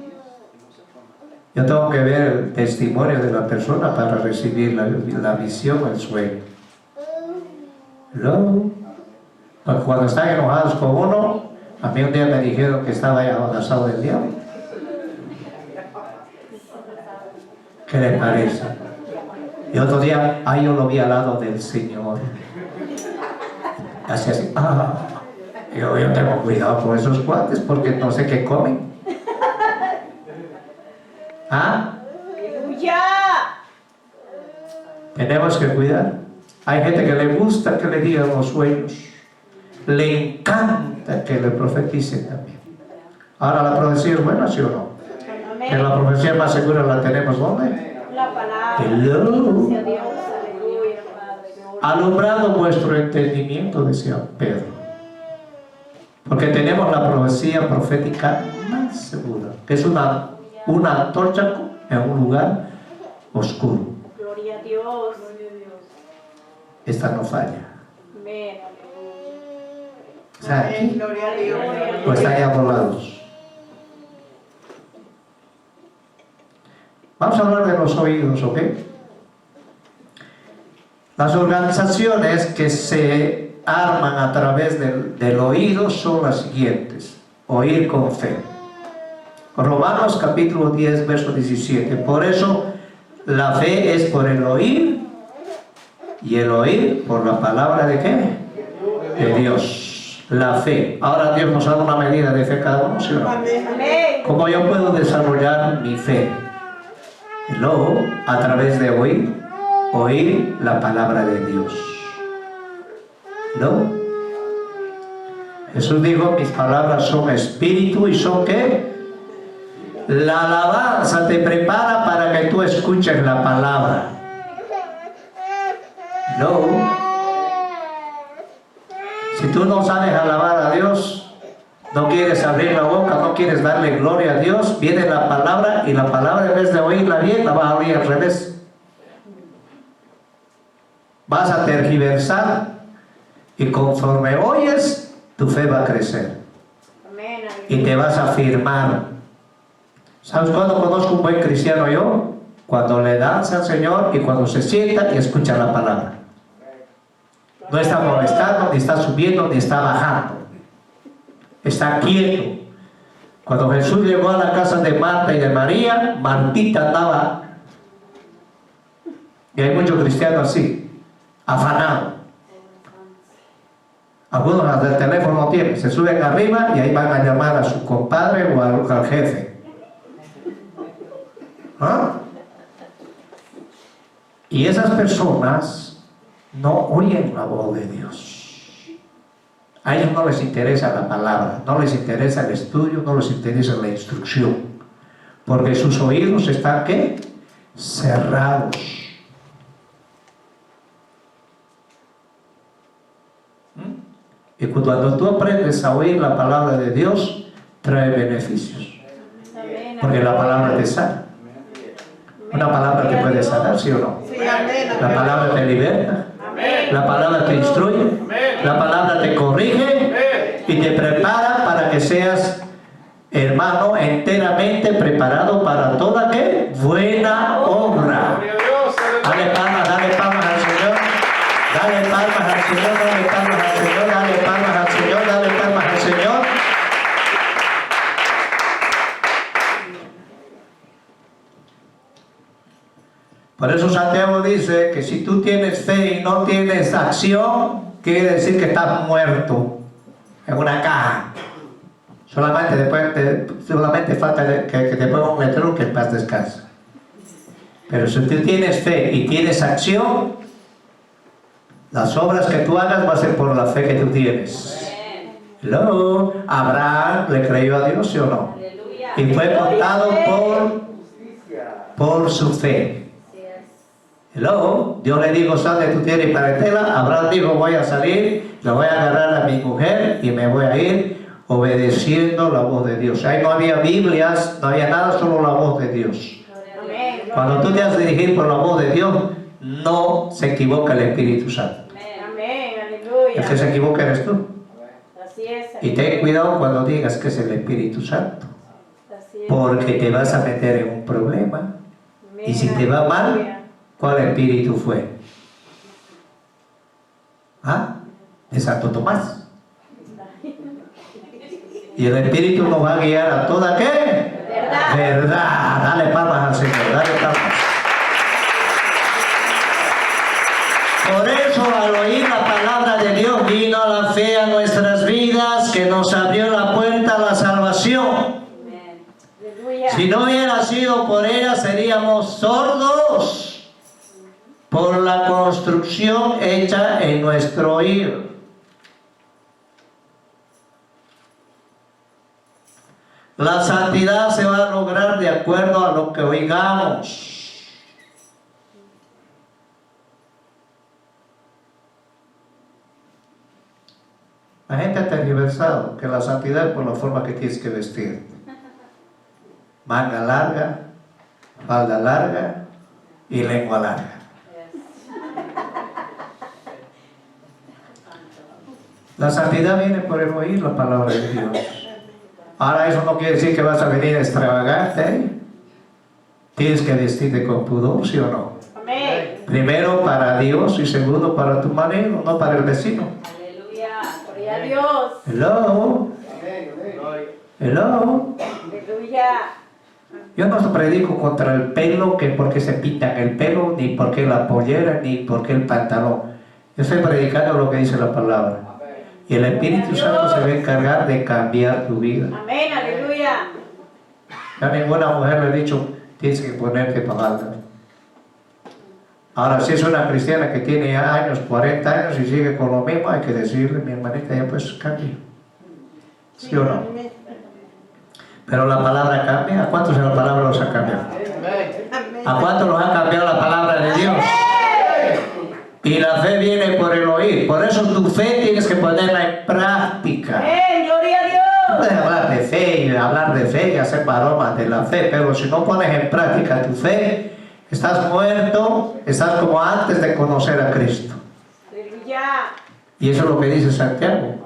Yo tengo que ver el testimonio de la persona para recibir la visión o el sueño. ¿No? Porque cuando están enojados con uno, a mí un día me dijeron que estaba ahí abrazado del diablo. ¿Qué le parece? Y otro día, yo lo vi al lado del Señor. Así. Yo tengo cuidado con esos cuates porque no sé qué comen. Tenemos que cuidar. Hay gente que le gusta que le digan los sueños. Le encanta que le profeticen también. Ahora, ¿la profecía es buena, sí o no? Pero la profecía más segura la tenemos ¿dónde? La palabra. Hello. Alumbrando vuestro entendimiento, decía Pedro. Porque tenemos la profecía profética más segura, que es una antorcha en un lugar oscuro. Gloria a Dios. Esta no falla. Amén. ¿Está aquí? Gloria a Dios. ¿O está allá por lados? Vamos a hablar de los oídos, ¿ok? Las organizaciones que se arman a través del oído son las siguientes. Oír con fe. Romanos capítulo 10, verso 17. Por eso la fe es por el oír, y el oír por la palabra ¿de qué? De Dios. La fe. Ahora Dios nos da una medida de fe cada uno, ¿sí o no? ¿Cómo yo puedo desarrollar mi fe? Luego, a través de oír. oír la palabra de Dios. ¿No? Jesús dijo, mis palabras son espíritu y son ¿qué? La alabanza te prepara para que tú escuches la palabra. ¿No? Si tú no sabes alabar a Dios, no quieres abrir la boca, no quieres darle gloria a Dios, viene la palabra y la palabra en vez de oírla bien, la vas a oír al revés. Vas a tergiversar y conforme oyes, tu fe va a crecer. Amén. Y te vas a afirmar. ¿Sabes cuándo conozco un buen cristiano yo? Cuando le danza al Señor y cuando se sienta y escucha la palabra. No está molestando, ni está subiendo, ni está bajando. Está quieto. Cuando Jesús llegó a la casa de Marta y de María, Martita andaba, y hay muchos cristianos así, afanados. Algunos hasta el teléfono no tienen, se suben arriba y ahí van a llamar a su compadre o al jefe. ¿Ah? Y esas personas no oyen la voz de Dios. A ellos no les interesa la palabra, no les interesa el estudio, no les interesa la instrucción, porque sus oídos están ¿qué? Cerrados. Y cuando tú aprendes a oír la palabra de Dios, trae beneficios, porque la palabra te sana. Una palabra te puede sanar, ¿sí o no? La palabra te liberta. La palabra te instruye, la palabra te corrige y te prepara para que seas, hermano, enteramente preparado para toda ¿qué? Buena obra. Dale palmas al Señor, dale palmas al Señor, dale palmas al Señor, dale palmas al Señor, dale palmas al Señor. Por eso Santiago dice que si tú tienes fe y no tienes acción, quiere decir que estás muerto en una caja. Solamente falta que te ponga un letrero que en paz descansa. Pero si tú tienes fe y tienes acción, las obras que tú hagas va a ser por la fe que tú tienes. Hello. Abraham le creyó a Dios, ¿sí o no? Y fue contado por su fe. Hello. Dios le dijo, sal de tu tierra y parentela. Abraham dijo, voy a salir, le voy a agarrar a mi mujer y me voy a ir obedeciendo la voz de Dios. Ahí no había Biblias, no había nada, solo la voz de Dios. Cuando tú te has dirigido por la voz de Dios, no se equivoca el Espíritu Santo. El que se equivoca eres tú. Y ten cuidado cuando digas que es el Espíritu Santo, porque te vas a meter en un problema. Y si te va mal, ¿cuál espíritu fue? ¿Ah? De Santo Tomás. Y el Espíritu nos va a guiar a toda ¿qué? Verdad. Dale palmas al Señor, dale palmas. Por eso al oír la palabra de Dios vino la fe a nuestras vidas, que nos abrió la puerta a la salvación. Si no hubiera sido por ella, seríamos sordos por la construcción hecha en nuestro oído. La santidad se va a lograr de acuerdo a lo que oigamos. La gente ha tergiversado que la santidad es por la forma que tienes que vestir. Manga larga, falda larga y lengua larga. La santidad viene por el oír la palabra de Dios. Ahora eso no quiere decir que vas a venir extravagante, ¿eh? Tienes que vestirte con pudor, ¿sí o no? Amén. Primero para Dios y segundo para tu marido, no para el vecino. Aleluya. Gloria a Dios. Hello. Hello. Aleluya. Yo no predico contra el pelo, que porque se pintan el pelo, ni porque la pollera, ni porque el pantalón. Yo estoy predicando lo que dice la palabra. Y el Espíritu Santo se va a encargar de cambiar tu vida. Amén, aleluya. A ninguna mujer le he dicho, tienes que ponerte falda. Ahora, si es una cristiana que tiene años, 40 años y sigue con lo mismo, hay que decirle, mi hermanita, ya pues cambie. ¿Sí o no? Pero la palabra cambia. ¿A cuántos la palabra los ha cambiado? ¿A cuántos los ha cambiado la palabra de Dios? Y la fe viene por el oír. Por eso tu fe tienes que ponerla en práctica. Gloria a Dios. Puedes hablar de fe y hacer maromas de la fe, pero si no pones en práctica tu fe, estás muerto, estás como antes de conocer a Cristo. Aleluya. Y eso es lo que dice Santiago.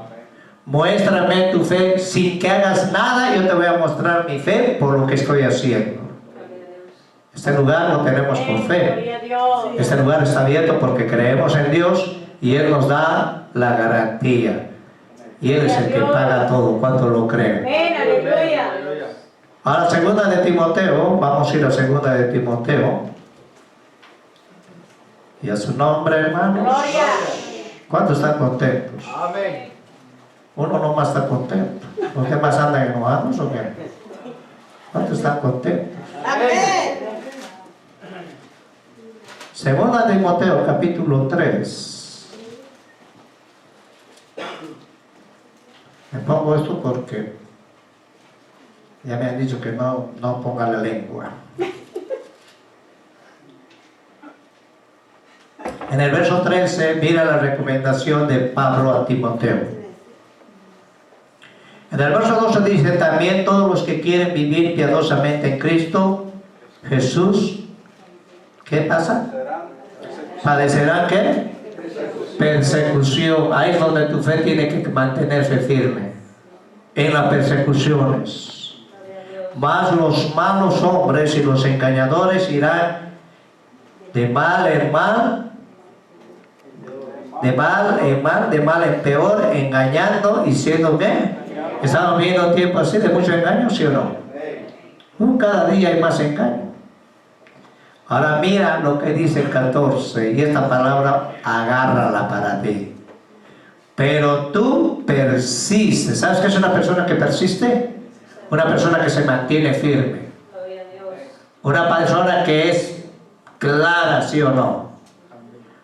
Muéstrame tu fe sin que hagas nada, yo te voy a mostrar mi fe por lo que estoy haciendo. Este lugar lo tenemos por fe. Gloria a Dios. Este lugar está abierto porque creemos en Dios y Él nos da la garantía. Y Él es el que paga todo. ¿Cuánto lo creen? Amén, aleluya. Ahora, segunda de Timoteo, vamos a ir a segunda de Timoteo. Y a su nombre, hermanos. Gloria. ¿Cuántos están contentos? Amén. Uno nomás está contento. ¿Los demás andan enojados o qué? ¿Cuántos están contentos? Amén. Segunda de Timoteo, capítulo 3. Me pongo esto porque ya me han dicho que no ponga la lengua. En el verso 13, mira la recomendación de Pablo a Timoteo. En el verso 12 dice, también todos los que quieren vivir piadosamente en Cristo Jesús, ¿qué pasa? ¿Padecerán qué? Persecución. Ahí es donde tu fe tiene que mantenerse firme, en las persecuciones. Mas los malos hombres y los engañadores irán de mal en mal, de mal en peor, engañando y siendo ¿qué? Estamos viendo tiempo así de mucho engaño, ¿sí o no? Cada día hay más engaño. Ahora mira lo que dice el 14, y esta palabra agárrala para ti. Pero tú persistes. ¿Sabes qué es una persona que persiste? Una persona que se mantiene firme. Una persona que es clara, ¿sí o no?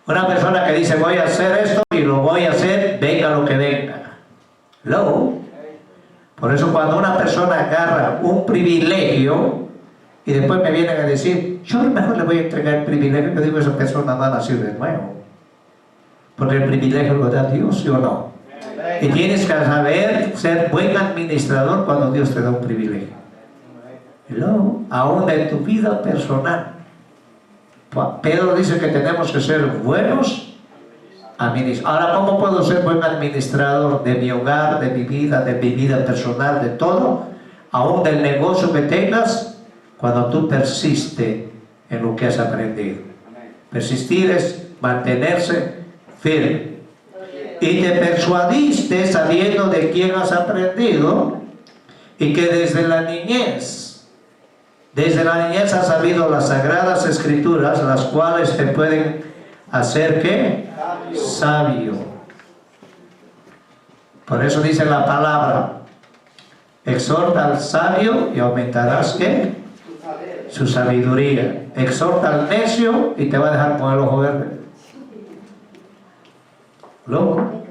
Una persona que dice voy a hacer esto y lo voy a hacer, venga lo que venga. Luego, por eso cuando una persona agarra un privilegio y después me vienen a decir, yo mejor le voy a entregar el privilegio, yo digo, esa persona no ha nacido de nuevo. Porque el privilegio lo da Dios, ¿sí o no? Y tienes que saber ser buen administrador cuando Dios te da un privilegio. Y luego, aún en tu vida personal. Pedro dice que tenemos que ser buenos administradores. Ahora, ¿cómo puedo ser buen administrador de mi hogar, de mi vida personal, de todo? Aún del negocio que tengas, cuando tú persistes en lo que has aprendido. Persistir es mantenerse firme. Y te persuadiste sabiendo de quién has aprendido y que desde la niñez has sabido las sagradas escrituras, las cuales te pueden hacer ¿qué? Sabio. Por eso dice la palabra, exhorta al sabio y aumentarás ¿qué? Su sabiduría. Exhorta al necio y te va a dejar con el ojo verde. Luego,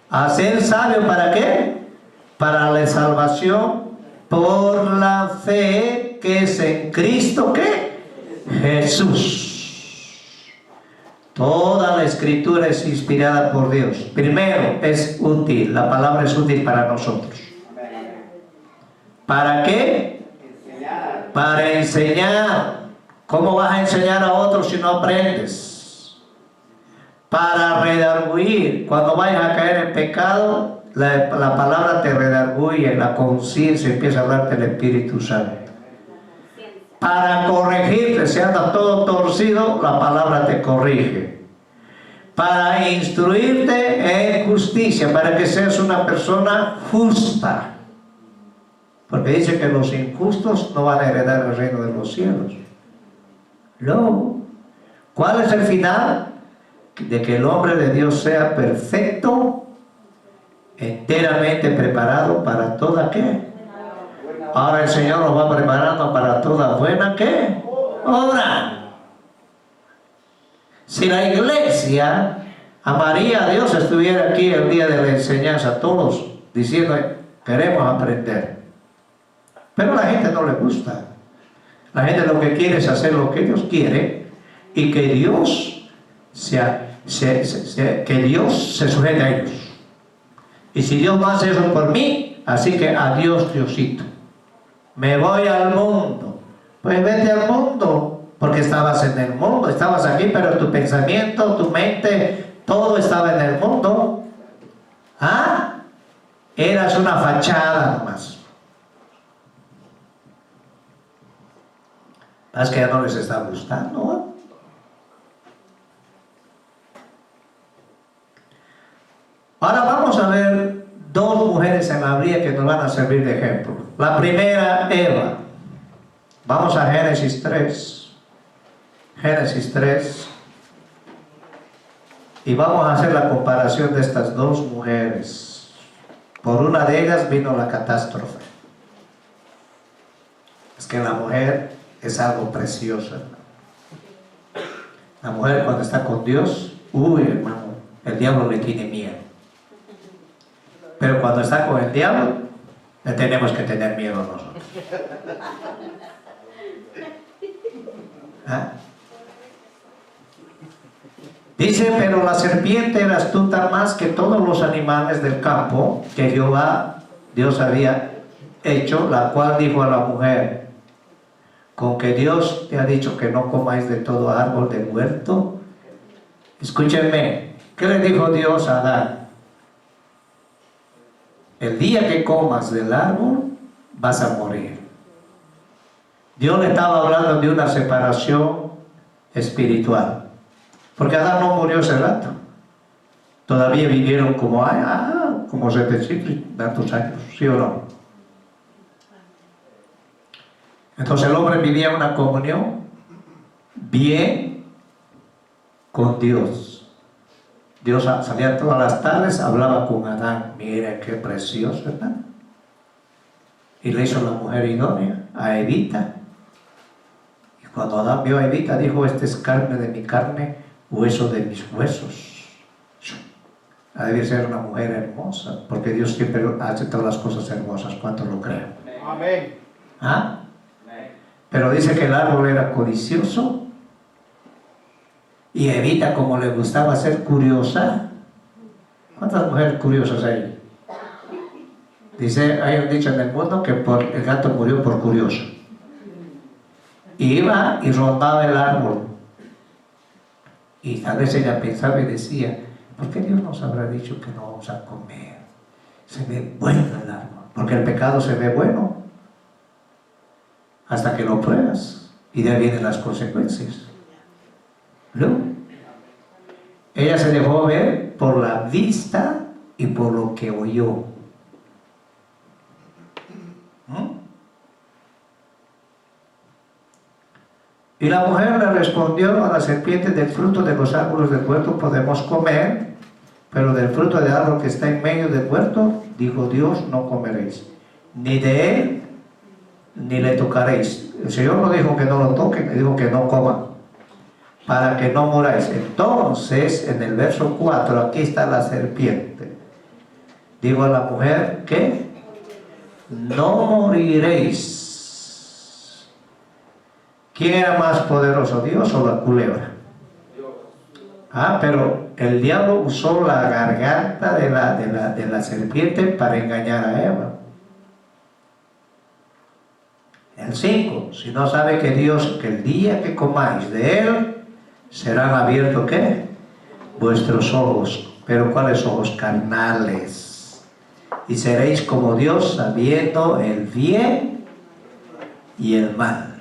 a ser sabio ¿para qué? Para la salvación por la fe que es en Cristo ¿qué? Jesús. Toda la escritura es inspirada por Dios. Primero, es útil, la palabra es útil para nosotros. ¿Para qué? Para enseñar. ¿Cómo vas a enseñar a otros si no aprendes? Para redarguir. Cuando vayas a caer en pecado, la palabra te redarguye, la conciencia empieza a hablarte el Espíritu Santo. Para corregirte, si andas todo torcido, la palabra te corrige. Para instruirte en justicia, para que seas una persona justa. Porque dice que los injustos no van a heredar el reino de los cielos. Luego, ¿cuál es el final? De que el hombre de Dios sea perfecto, enteramente preparado para toda ¿qué? Ahora el Señor nos va preparando para toda buena ¿qué? Obra. Si la iglesia amaría a Dios, estuviera aquí el día de la enseñanza, todos diciendo, queremos aprender. Pero a la gente no le gusta. La gente lo que quiere es hacer lo que Dios quiere y que Dios que Dios se sujete a ellos. Y si Dios no hace eso por mí, así que adiós Diosito. Me voy al mundo. Pues vete al mundo, porque estabas en el mundo, estabas aquí, pero tu pensamiento, tu mente, todo estaba en el mundo. ¿Ah? Eras una fachada nomás. Es que ya no les está gustando, ¿eh? Ahora vamos a ver dos mujeres en la Biblia que nos van a servir de ejemplo. La primera, Eva. Vamos a Génesis 3. Génesis 3. Y vamos a hacer la comparación de estas dos mujeres. Por una de ellas vino la catástrofe. Es que la mujer es algo precioso, hermano. La mujer cuando está con Dios, uy, hermano, el diablo le tiene miedo. Pero cuando está con el diablo, le tenemos que tener miedo nosotros. ¿Ah? Dice, pero la serpiente era astuta más que todos los animales del campo que Jehová, Dios había hecho, la cual dijo a la mujer, con que Dios te ha dicho que no comáis de todo árbol del huerto. Escúchenme, ¿qué le dijo Dios a Adán? El día que comas del árbol, vas a morir. Dios le estaba hablando de una separación espiritual. Porque Adán no murió hace rato. Todavía vivieron como 700 y tantos años, ¿sí o no? Entonces el hombre vivía una comunión bien con Dios. Dios salía todas las tardes, hablaba con Adán. Mira qué precioso, ¿verdad? Y le hizo la mujer idónea a Evita. Y cuando Adán vio a Evita, dijo, este es carne de mi carne, hueso de mis huesos. Debe ser una mujer hermosa, porque Dios siempre hace todas las cosas hermosas. ¿Cuánto lo creen? Amén. ¿Ah? Pero dice que el árbol era codicioso. Y Evita, como le gustaba ser curiosa. ¿Cuántas mujeres curiosas hay? Dice, hay un dicho en el mundo que el gato murió por curioso. Y iba y rondaba el árbol. Y tal vez ella pensaba y decía, ¿por qué Dios nos habrá dicho que no vamos a comer? Se ve bueno el árbol. Porque el pecado se ve bueno hasta que lo pruebas. Y de ahí vienen las consecuencias. ¿No? Ella se dejó ver por la vista y por lo que oyó. Y la mujer le respondió a la serpiente, del fruto de los árboles del huerto podemos comer, pero del fruto del árbol que está en medio del huerto, dijo Dios, no comeréis, ni de él, ni le tocaréis. El Señor no dijo que no lo toquen, le dijo que no coman, para que no muráis. Entonces, en el verso 4, aquí está la serpiente. Digo a la mujer que no moriréis. ¿Quién era más poderoso, Dios o la culebra? Pero el diablo usó la garganta de la serpiente para engañar a Eva. El 5, si no sabe que Dios, que el día que comáis de él, serán abiertos, ¿qué? Vuestros ojos. ¿Pero cuáles ojos? Carnales. Y seréis como Dios, sabiendo el bien y el mal.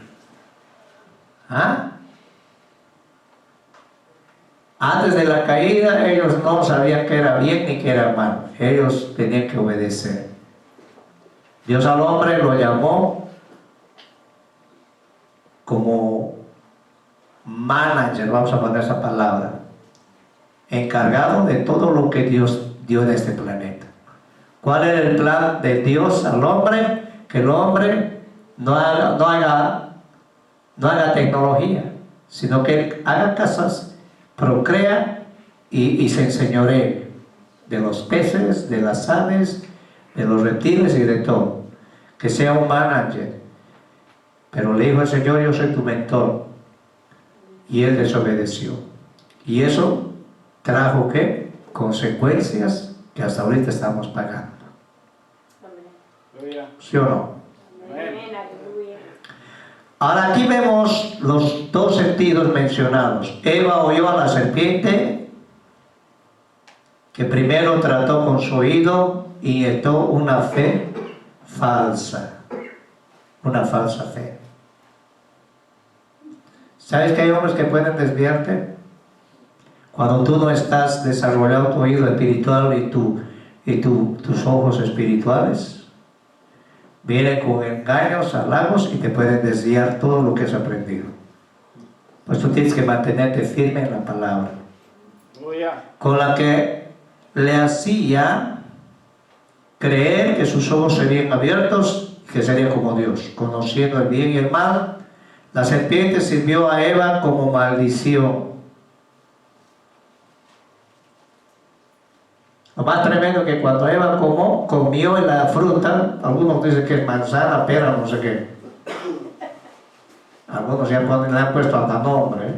Antes de la caída ellos no sabían que era bien ni que era mal. Ellos tenían que obedecer. Dios al hombre lo llamó como manager, vamos a poner esa palabra, encargado de todo lo que Dios dio en este planeta. ¿Cuál era el plan de Dios al hombre? Que el hombre no haga tecnología, sino que haga casas procrea y se enseñoree de los peces, de las aves, de los reptiles y de todo. Que sea un manager. Pero le dijo al Señor, yo soy tu mentor. Y él desobedeció. Y eso trajo, ¿qué? Consecuencias que hasta ahorita estamos pagando. ¿Sí o no? Ahora aquí vemos los dos sentidos mencionados. Eva oyó a la serpiente, que primero trató con su oído y inyectó una fe falsa. Una falsa fe. ¿Sabes que hay hombres que pueden desviarte? Cuando tú no estás desarrollando tu oído espiritual y tus ojos espirituales, vienen con engaños, halagos y te pueden desviar todo lo que has aprendido. Pues tú tienes que mantenerte firme en la palabra. Con la que le hacía creer que sus ojos serían abiertos, que sería como Dios, conociendo el bien y el mal. La serpiente sirvió a Eva como maldición. Lo más tremendo que cuando Eva comió la fruta, algunos dicen que es manzana, pera, no sé qué. Algunos ya le han puesto hasta nombre.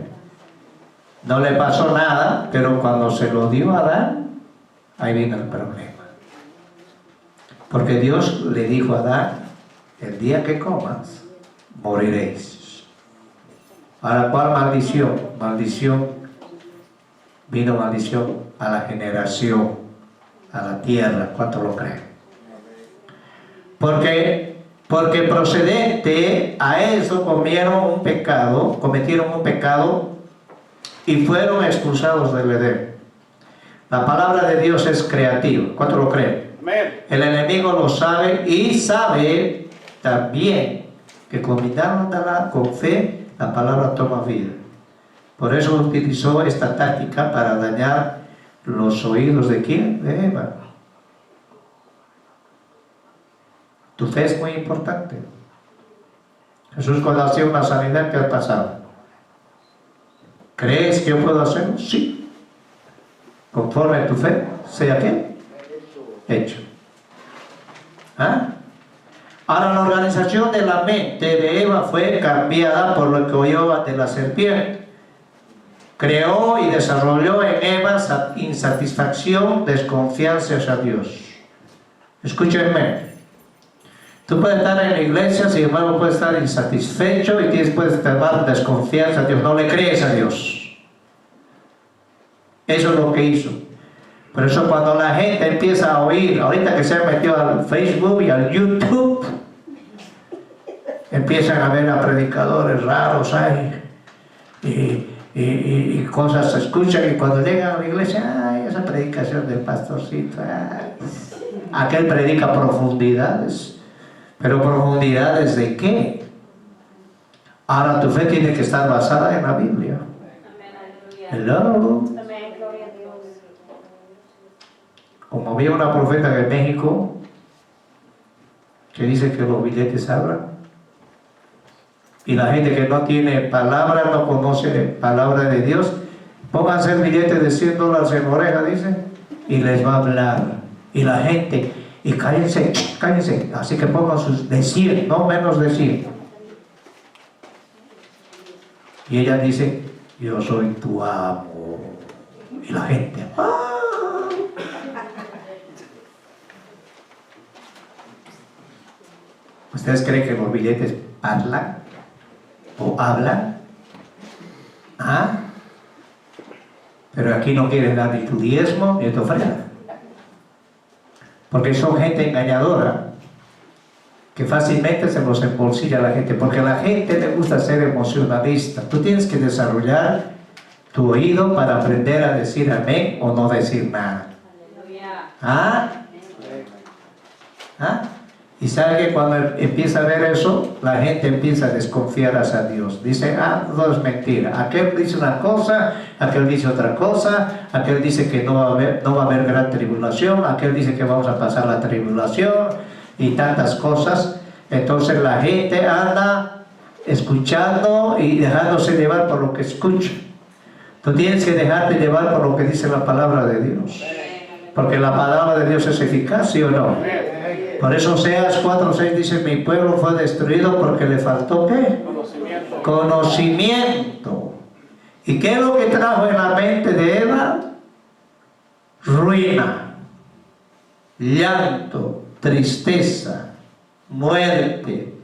No le pasó nada, pero cuando se lo dio a Adán, ahí vino el problema. Porque Dios le dijo a Adán, el día que comas, moriréis. ¿Para cuál maldición? Vino maldición a la generación, a la tierra. ¿Cuánto lo creen? Porque procedente a eso cometieron un pecado y fueron expulsados del Edén. La palabra de Dios es creativa. ¿Cuánto lo creen? Amén. El enemigo lo sabe y sabe también que combinándola con fe, la palabra toma vida. Por eso utilizó esta táctica para dañar los oídos de ¿quién? De Eva. Tu fe es muy importante. Jesús cuando hacía una sanidad, ¿qué ha pasado? ¿Crees que yo puedo hacerlo? Sí. Conforme a tu fe, ¿sea qué? Hecho. ¿Ah? Ahora la organización de la mente de Eva fue cambiada por lo que oyó de la serpiente. Creó y desarrolló en Eva insatisfacción, desconfianza hacia Dios. Escúchenme. Tú puedes estar en la iglesia, sin embargo puedes estar insatisfecho y puedes tener desconfianza a Dios. No le crees a Dios. Eso es lo que hizo. Por eso cuando la gente empieza a oír, ahorita que se ha metido al Facebook y al YouTube, empiezan a ver a predicadores raros ahí y cosas se escuchan, y cuando llegan a la iglesia, ay, esa predicación del pastorcito, ay, aquel predica profundidades. ¿Pero profundidades de qué? Ahora tu fe tiene que estar basada en la Biblia. Hello. Como había una profeta de México que dice que los billetes hablan, y la gente que no tiene palabra, no conoce palabra de Dios, pónganse el billete de $100 en la oreja, dice, y les va a hablar. Y la gente, y cállense, así que pongan sus de 100, no menos de 100. Y ella dice, yo soy tu amo. Y la gente, ¡ah! ¿Ustedes creen que los billetes hablan? ¿O hablan? ¿Ah? Pero aquí no quieren dar ni tu diezmo ni tu ofrenda. Porque son gente engañadora, que fácilmente se los embolsilla a la gente, porque a la gente le gusta ser emocionalista. Tú tienes que desarrollar tu oído para aprender a decir amén o no decir nada. ¿Ah? ¿Ah? Y sabe que cuando empieza a ver eso, la gente empieza a desconfiar hacia Dios. Dice, no es mentira. Aquel dice una cosa, aquel dice otra cosa, aquel dice que no va a haber gran tribulación, aquel dice que vamos a pasar la tribulación y tantas cosas. Entonces la gente anda escuchando y dejándose llevar por lo que escucha. Tú tienes que dejarte llevar por lo que dice la palabra de Dios. Porque la palabra de Dios es eficaz, ¿sí o no? Por eso Oseas 4:6 dice, mi pueblo fue destruido porque le faltó ¿qué? Conocimiento. ¿Y qué es lo que trajo en la mente de Eva? Ruina, llanto, tristeza, muerte.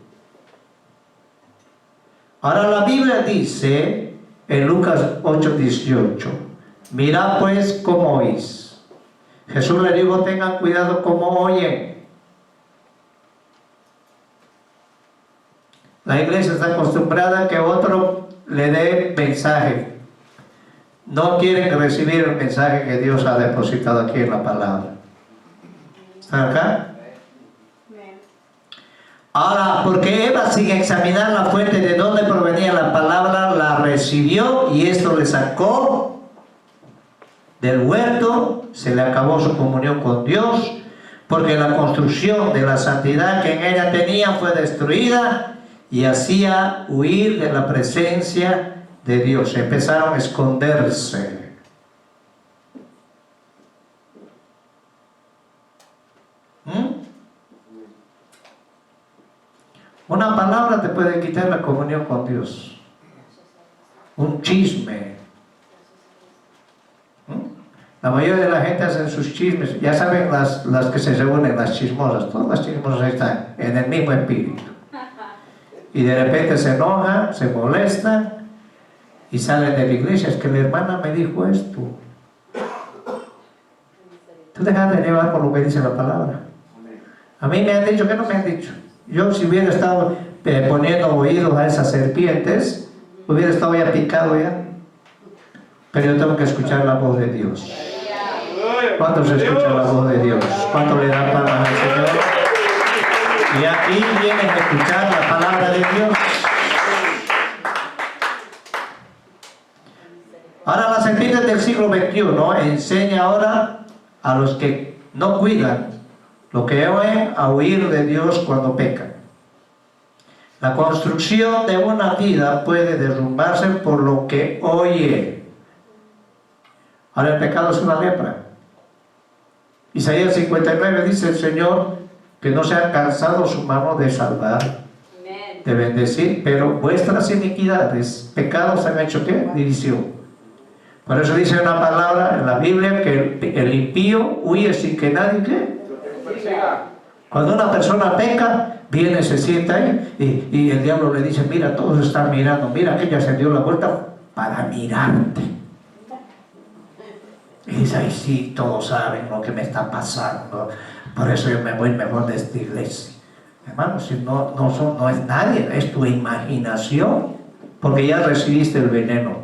Ahora la Biblia dice en Lucas 8:18, mirad pues cómo oís. Jesús le dijo, tengan cuidado cómo oyen. La iglesia está acostumbrada a que otro le dé mensaje. No quieren recibir el mensaje que Dios ha depositado aquí en la palabra. ¿Están acá? Ahora, porque Eva, sin examinar la fuente de donde provenía la palabra, la recibió y esto le sacó del huerto, se le acabó su comunión con Dios, porque la construcción de la santidad que en ella tenía fue destruida y hacía huir de la presencia de Dios. Empezaron a esconderse. Una palabra te puede quitar la comunión con Dios. Un chisme. La mayoría de la gente hace sus chismes. Ya saben las que se reúnen, las chismosas. Todas las chismosas están en el mismo espíritu. Y de repente se enojan, se molestan y salen de la iglesia. Es que la hermana me dijo esto. Tú dejas de llevar por lo que dice la palabra. A mí me han dicho, ¿qué no me han dicho? Yo si hubiera estado poniendo oídos a esas serpientes, hubiera estado ya picado ya. Pero yo tengo que escuchar la voz de Dios. ¿Cuántos escuchan la voz de Dios? ¿Cuántos le dan palabras al Señor? Y aquí vienen a escuchar la palabra de Dios. Ahora las serpientes del siglo XXI enseña ahora a los que no cuidan lo que oyen a huir de Dios cuando pecan. La construcción de una vida puede derrumbarse por lo que oye. Ahora el pecado es una lepra. Isaías 59 dice el Señor que no se ha cansado su mano de salvar, de bendecir, pero vuestras iniquidades, pecados han hecho ¿qué? División. Por eso dice una palabra en la Biblia que el impío huye sin que nadie ¿qué? Cuando una persona peca, viene, se sienta ahí y el diablo le dice, mira, todos están mirando, mira que ella se dio la vuelta para mirarte. Y dice, ay sí, todos saben lo que me está pasando, por eso yo me voy mejor de esta iglesia. Hermano, si no es nadie, es tu imaginación, porque ya recibiste el veneno.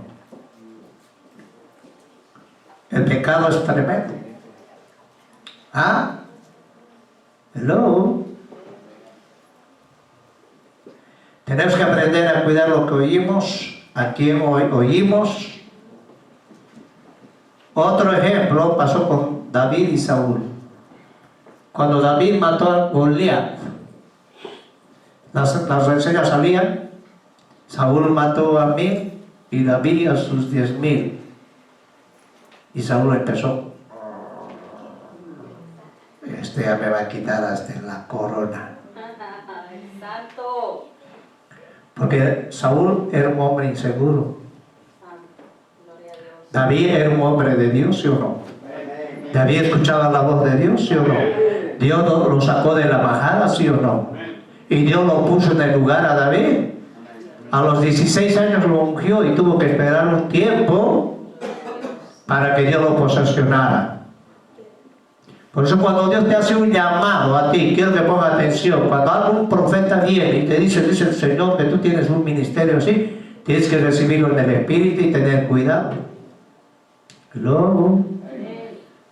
El pecado es tremendo. ¿Ah? Hello. Tenemos que aprender a cuidar lo que oímos, a quién oímos. Otro ejemplo pasó con David y Saúl. Cuando David mató a Goliat, las reseñas salían, Saúl mató a 1000 y David a sus 10,000. Y Saúl empezó, este ya me va a quitar hasta la corona. Santo. Porque Saúl era un hombre inseguro. David era un hombre de Dios, ¿sí o no? David escuchaba la voz de Dios, ¿sí o no? Dios lo sacó de la majada, ¿sí o no? Y Dios lo puso en el lugar a David. A los 16 años lo ungió y tuvo que esperar un tiempo para que Dios lo posesionara. Por eso cuando Dios te hace un llamado a ti, quiero que ponga atención, cuando algún profeta viene y te dice el Señor que tú tienes un ministerio así, tienes que recibirlo en el Espíritu y tener cuidado. Luego,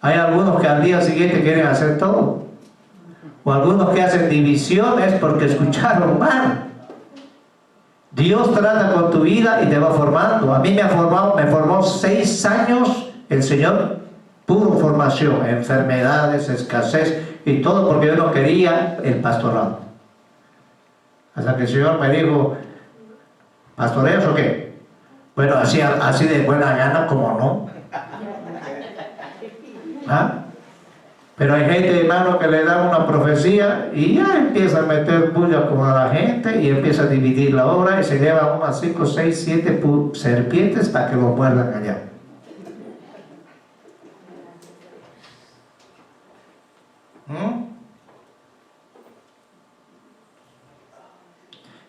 hay algunos que al día siguiente quieren hacer todo, o algunos que hacen divisiones porque escucharon mal. Dios trata con tu vida y te va formando. A mí me formó 6 años el Señor, puro formación, enfermedades, escasez y todo porque yo no quería el pastorado. Hasta que el Señor me dijo, ¿pastoreas o qué? Bueno, así de buena gana, como no. ¿Ah? Pero hay gente, hermano, que le da una profecía y ya empieza a meter bulla con la gente y empieza a dividir la obra y se lleva unas 5, 6, 7 serpientes para que lo muerdan allá.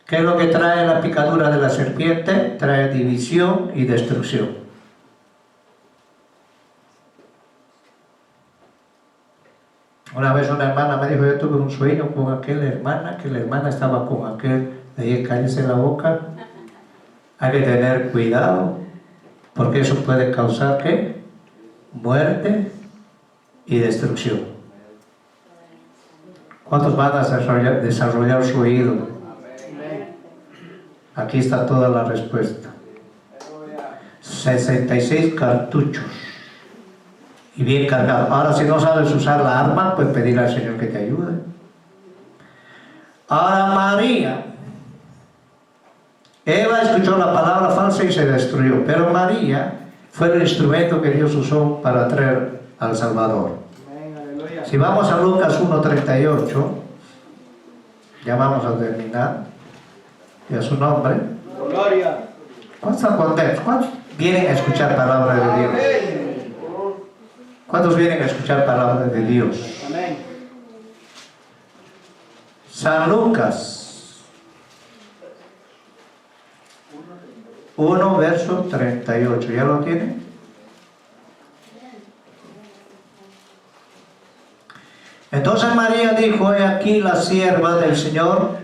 ¿Qué es lo que trae la picadura de la serpiente? Trae división y destrucción. Una vez una hermana me dijo, yo tuve un sueño con aquella hermana, que la hermana estaba con aquel, de ahí cállese la boca. Hay que tener cuidado, porque eso puede causar, ¿qué? Muerte y destrucción. ¿Cuántos van a desarrollar su oído? Aquí está toda la respuesta. 66 cartuchos. Y bien cargado. Ahora, si no sabes usar la arma, pues pedir al Señor que te ayude. Ahora María. Eva escuchó la palabra falsa y se destruyó. Pero María fue el instrumento que Dios usó para traer al Salvador. Si vamos a Lucas 1:38, ya vamos a terminar. Y a su nombre. Gloria. ¿Cuántos están contentos? ¿Cuántos vienen a escuchar palabra de Dios? ¿Cuántos vienen a escuchar palabra de Dios? Amén. San Lucas 1, verso 38. ¿Ya lo tienen? Entonces María dijo: he aquí la sierva del Señor,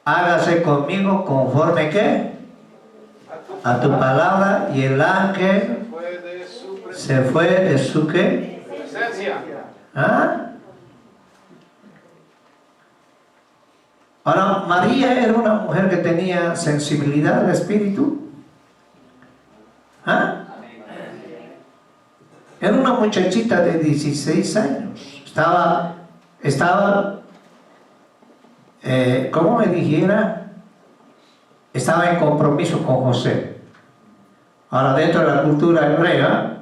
hágase conmigo conforme ¿qué? A tu palabra. Y el ángel se fue de su ¿qué? Presencia. ¿Ah? Ahora, María era una mujer que tenía sensibilidad al espíritu. ¿Ah? Era una muchachita de 16 años. Estaba como me dijera, estaba en compromiso con José. Ahora, dentro de la cultura hebrea,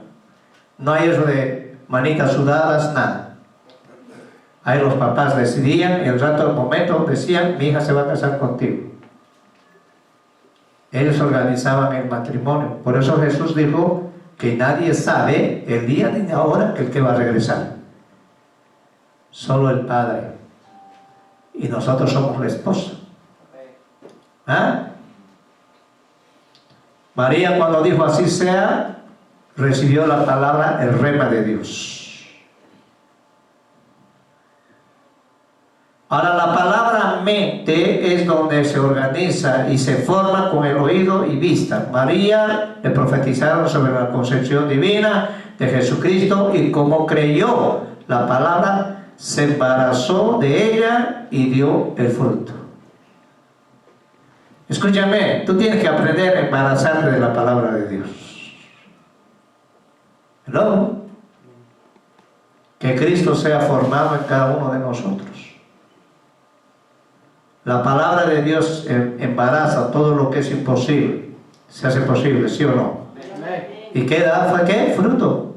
no hay eso de manitas sudadas, nada. Ahí los papás decidían y al rato del momento decían: mi hija se va a casar contigo. Ellos organizaban el matrimonio. Por eso Jesús dijo que nadie sabe el día ni la hora que el que va a regresar. Solo el Padre. Y nosotros somos la esposa. ¿Ah? María, cuando dijo así sea, recibió la palabra, el rema de Dios. Ahora, la palabra mente es donde se organiza y se forma con el oído y vista. María le profetizaron sobre la concepción divina de Jesucristo, y como creyó la palabra, se embarazó de ella y dio el fruto. Escúchame, tú tienes que aprender a embarazarte de la palabra de Dios. ¿Hello? Que Cristo sea formado en cada uno de nosotros. La palabra de Dios embaraza todo lo que es imposible. Se hace posible, ¿sí o no? ¿Y qué da? ¿Qué? Fruto.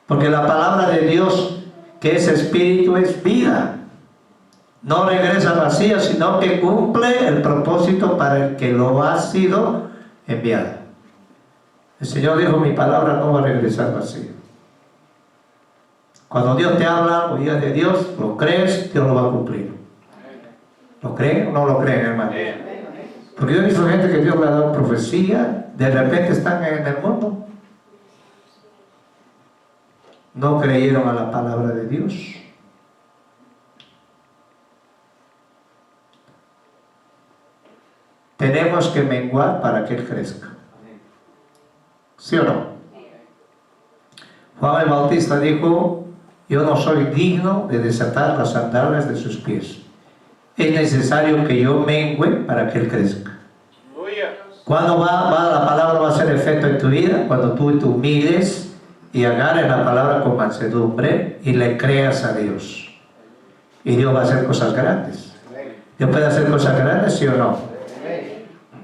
Porque la palabra de Dios, que es espíritu, es vida. No regresa vacía, sino que cumple el propósito para el que lo ha sido enviado. El Señor dijo: mi palabra no va a regresar vacía. Cuando Dios te habla algo y es de Dios, lo crees, Dios lo va a cumplir. ¿Lo creen o no lo creen, hermano? Porque yo he visto gente que Dios le ha dado profecía, de repente están en el mundo. No creyeron a la palabra de Dios. Tenemos que menguar para que Él crezca. ¿Sí o no? Juan el Bautista dijo: yo no soy digno de desatar las sandalias de sus pies. Es necesario que yo mengue para que Él crezca. ¿Cuándo la palabra va a hacer efecto en tu vida? Cuando tú te humilles y agarres la palabra con mansedumbre y le creas a Dios. Y Dios va a hacer cosas grandes. ¿Dios puede hacer cosas grandes, sí o no?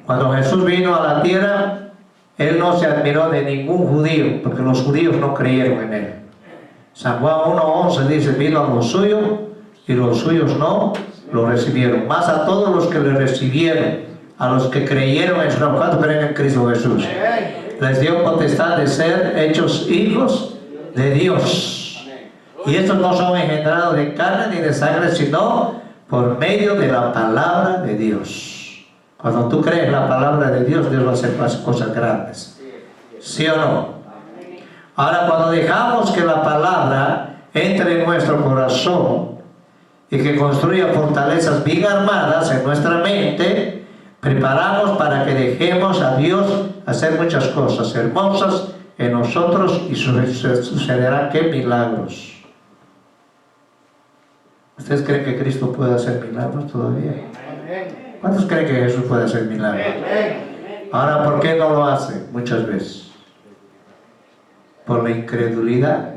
Cuando Jesús vino a la tierra, Él no se admiró de ningún judío, porque los judíos no creyeron en Él. San Juan 1:11 dice, vino a los suyos y los suyos no lo recibieron. Más a todos los que le recibieron, a los que creyeron en su nombre, ¿cuántos creen en Cristo Jesús? Les dio potestad de ser hechos hijos de Dios. Y estos no son engendrados de carne ni de sangre, sino por medio de la palabra de Dios. Cuando tú crees la palabra de Dios, Dios va a hacer más cosas grandes. ¿Sí o no? Ahora, cuando dejamos que la palabra entre en nuestro corazón y que construya fortalezas bien armadas en nuestra mente, preparamos para que dejemos a Dios hacer muchas cosas hermosas en nosotros y sucederán ¿qué? Milagros. ¿Ustedes creen que Cristo puede hacer milagros todavía? ¿Cuántos creen que Jesús puede hacer milagros? Ahora, ¿por qué no lo hace muchas veces? Por la incredulidad.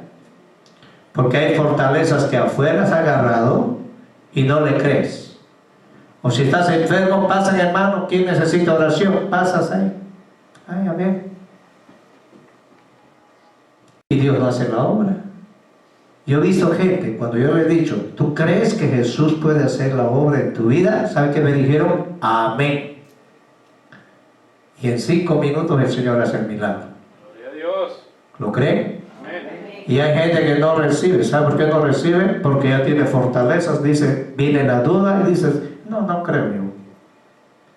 Porque hay fortalezas que afuera has agarrado y no le crees. O si estás enfermo, pasan, hermano, ¿quién necesita oración? Pasas ahí. Ay, amén. Y Dios no hace la obra. Yo he visto gente, cuando yo le he dicho, ¿tú crees que Jesús puede hacer la obra en tu vida? ¿Sabe qué me dijeron? Amén. Y en 5 minutos el Señor hace el milagro. Gloria a Dios. ¿Lo creen? Amén. Y hay gente que no recibe. ¿Sabe por qué no recibe? Porque ya tiene fortalezas. Dice, viene la duda y dices, no creo yo.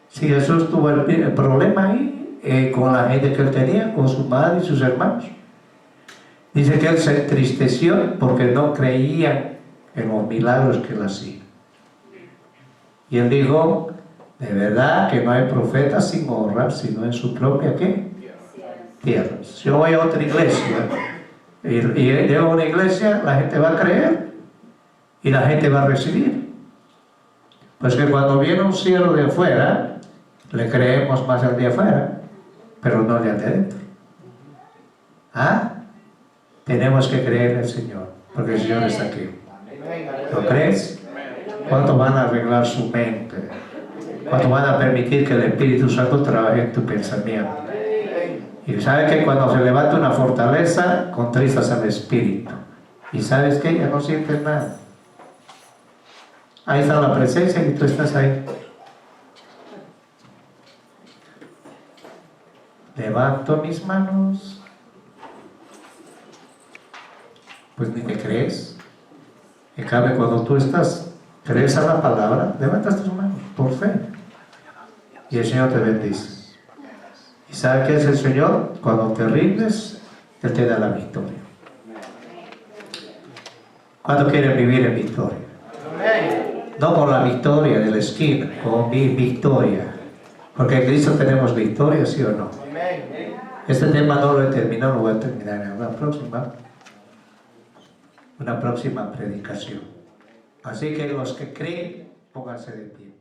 Si Jesús tuvo el problema ahí con la gente que él tenía, con su madre y sus hermanos. Dice que él se entristeció porque no creían en los milagros que él hacía. Y él dijo, de verdad que no hay profeta sin honra, sino en su propia ¿qué? Tierra. Si yo voy a otra iglesia y llego a una iglesia, la gente va a creer y la gente va a recibir. Pues que cuando viene un siervo de afuera, le creemos más al de afuera, pero no al de adentro. ¿Ah? Tenemos que creer en el Señor, porque el Señor está aquí. ¿Lo crees? ¿Cuánto van a arreglar su mente? ¿Cuánto van a permitir que el Espíritu Santo trabaje en tu pensamiento? Y sabes que cuando se levanta una fortaleza, contristas al Espíritu. Y sabes que ya no sientes nada. Ahí está la presencia y tú estás ahí. Levanto mis manos. Pues ni te crees. En cambio, cuando tú crees a la palabra, levantas tus manos por fe. Y el Señor te bendice. ¿Y sabe qué es el Señor? Cuando te rindes, Él te da la victoria. ¿Cuánto quieren vivir en victoria? No por la victoria de la esquina, con mi victoria. Porque en Cristo tenemos victoria, ¿sí o no? Este tema no lo he terminado, lo voy a terminar en una próxima predicación. Así que los que creen, pónganse de pie.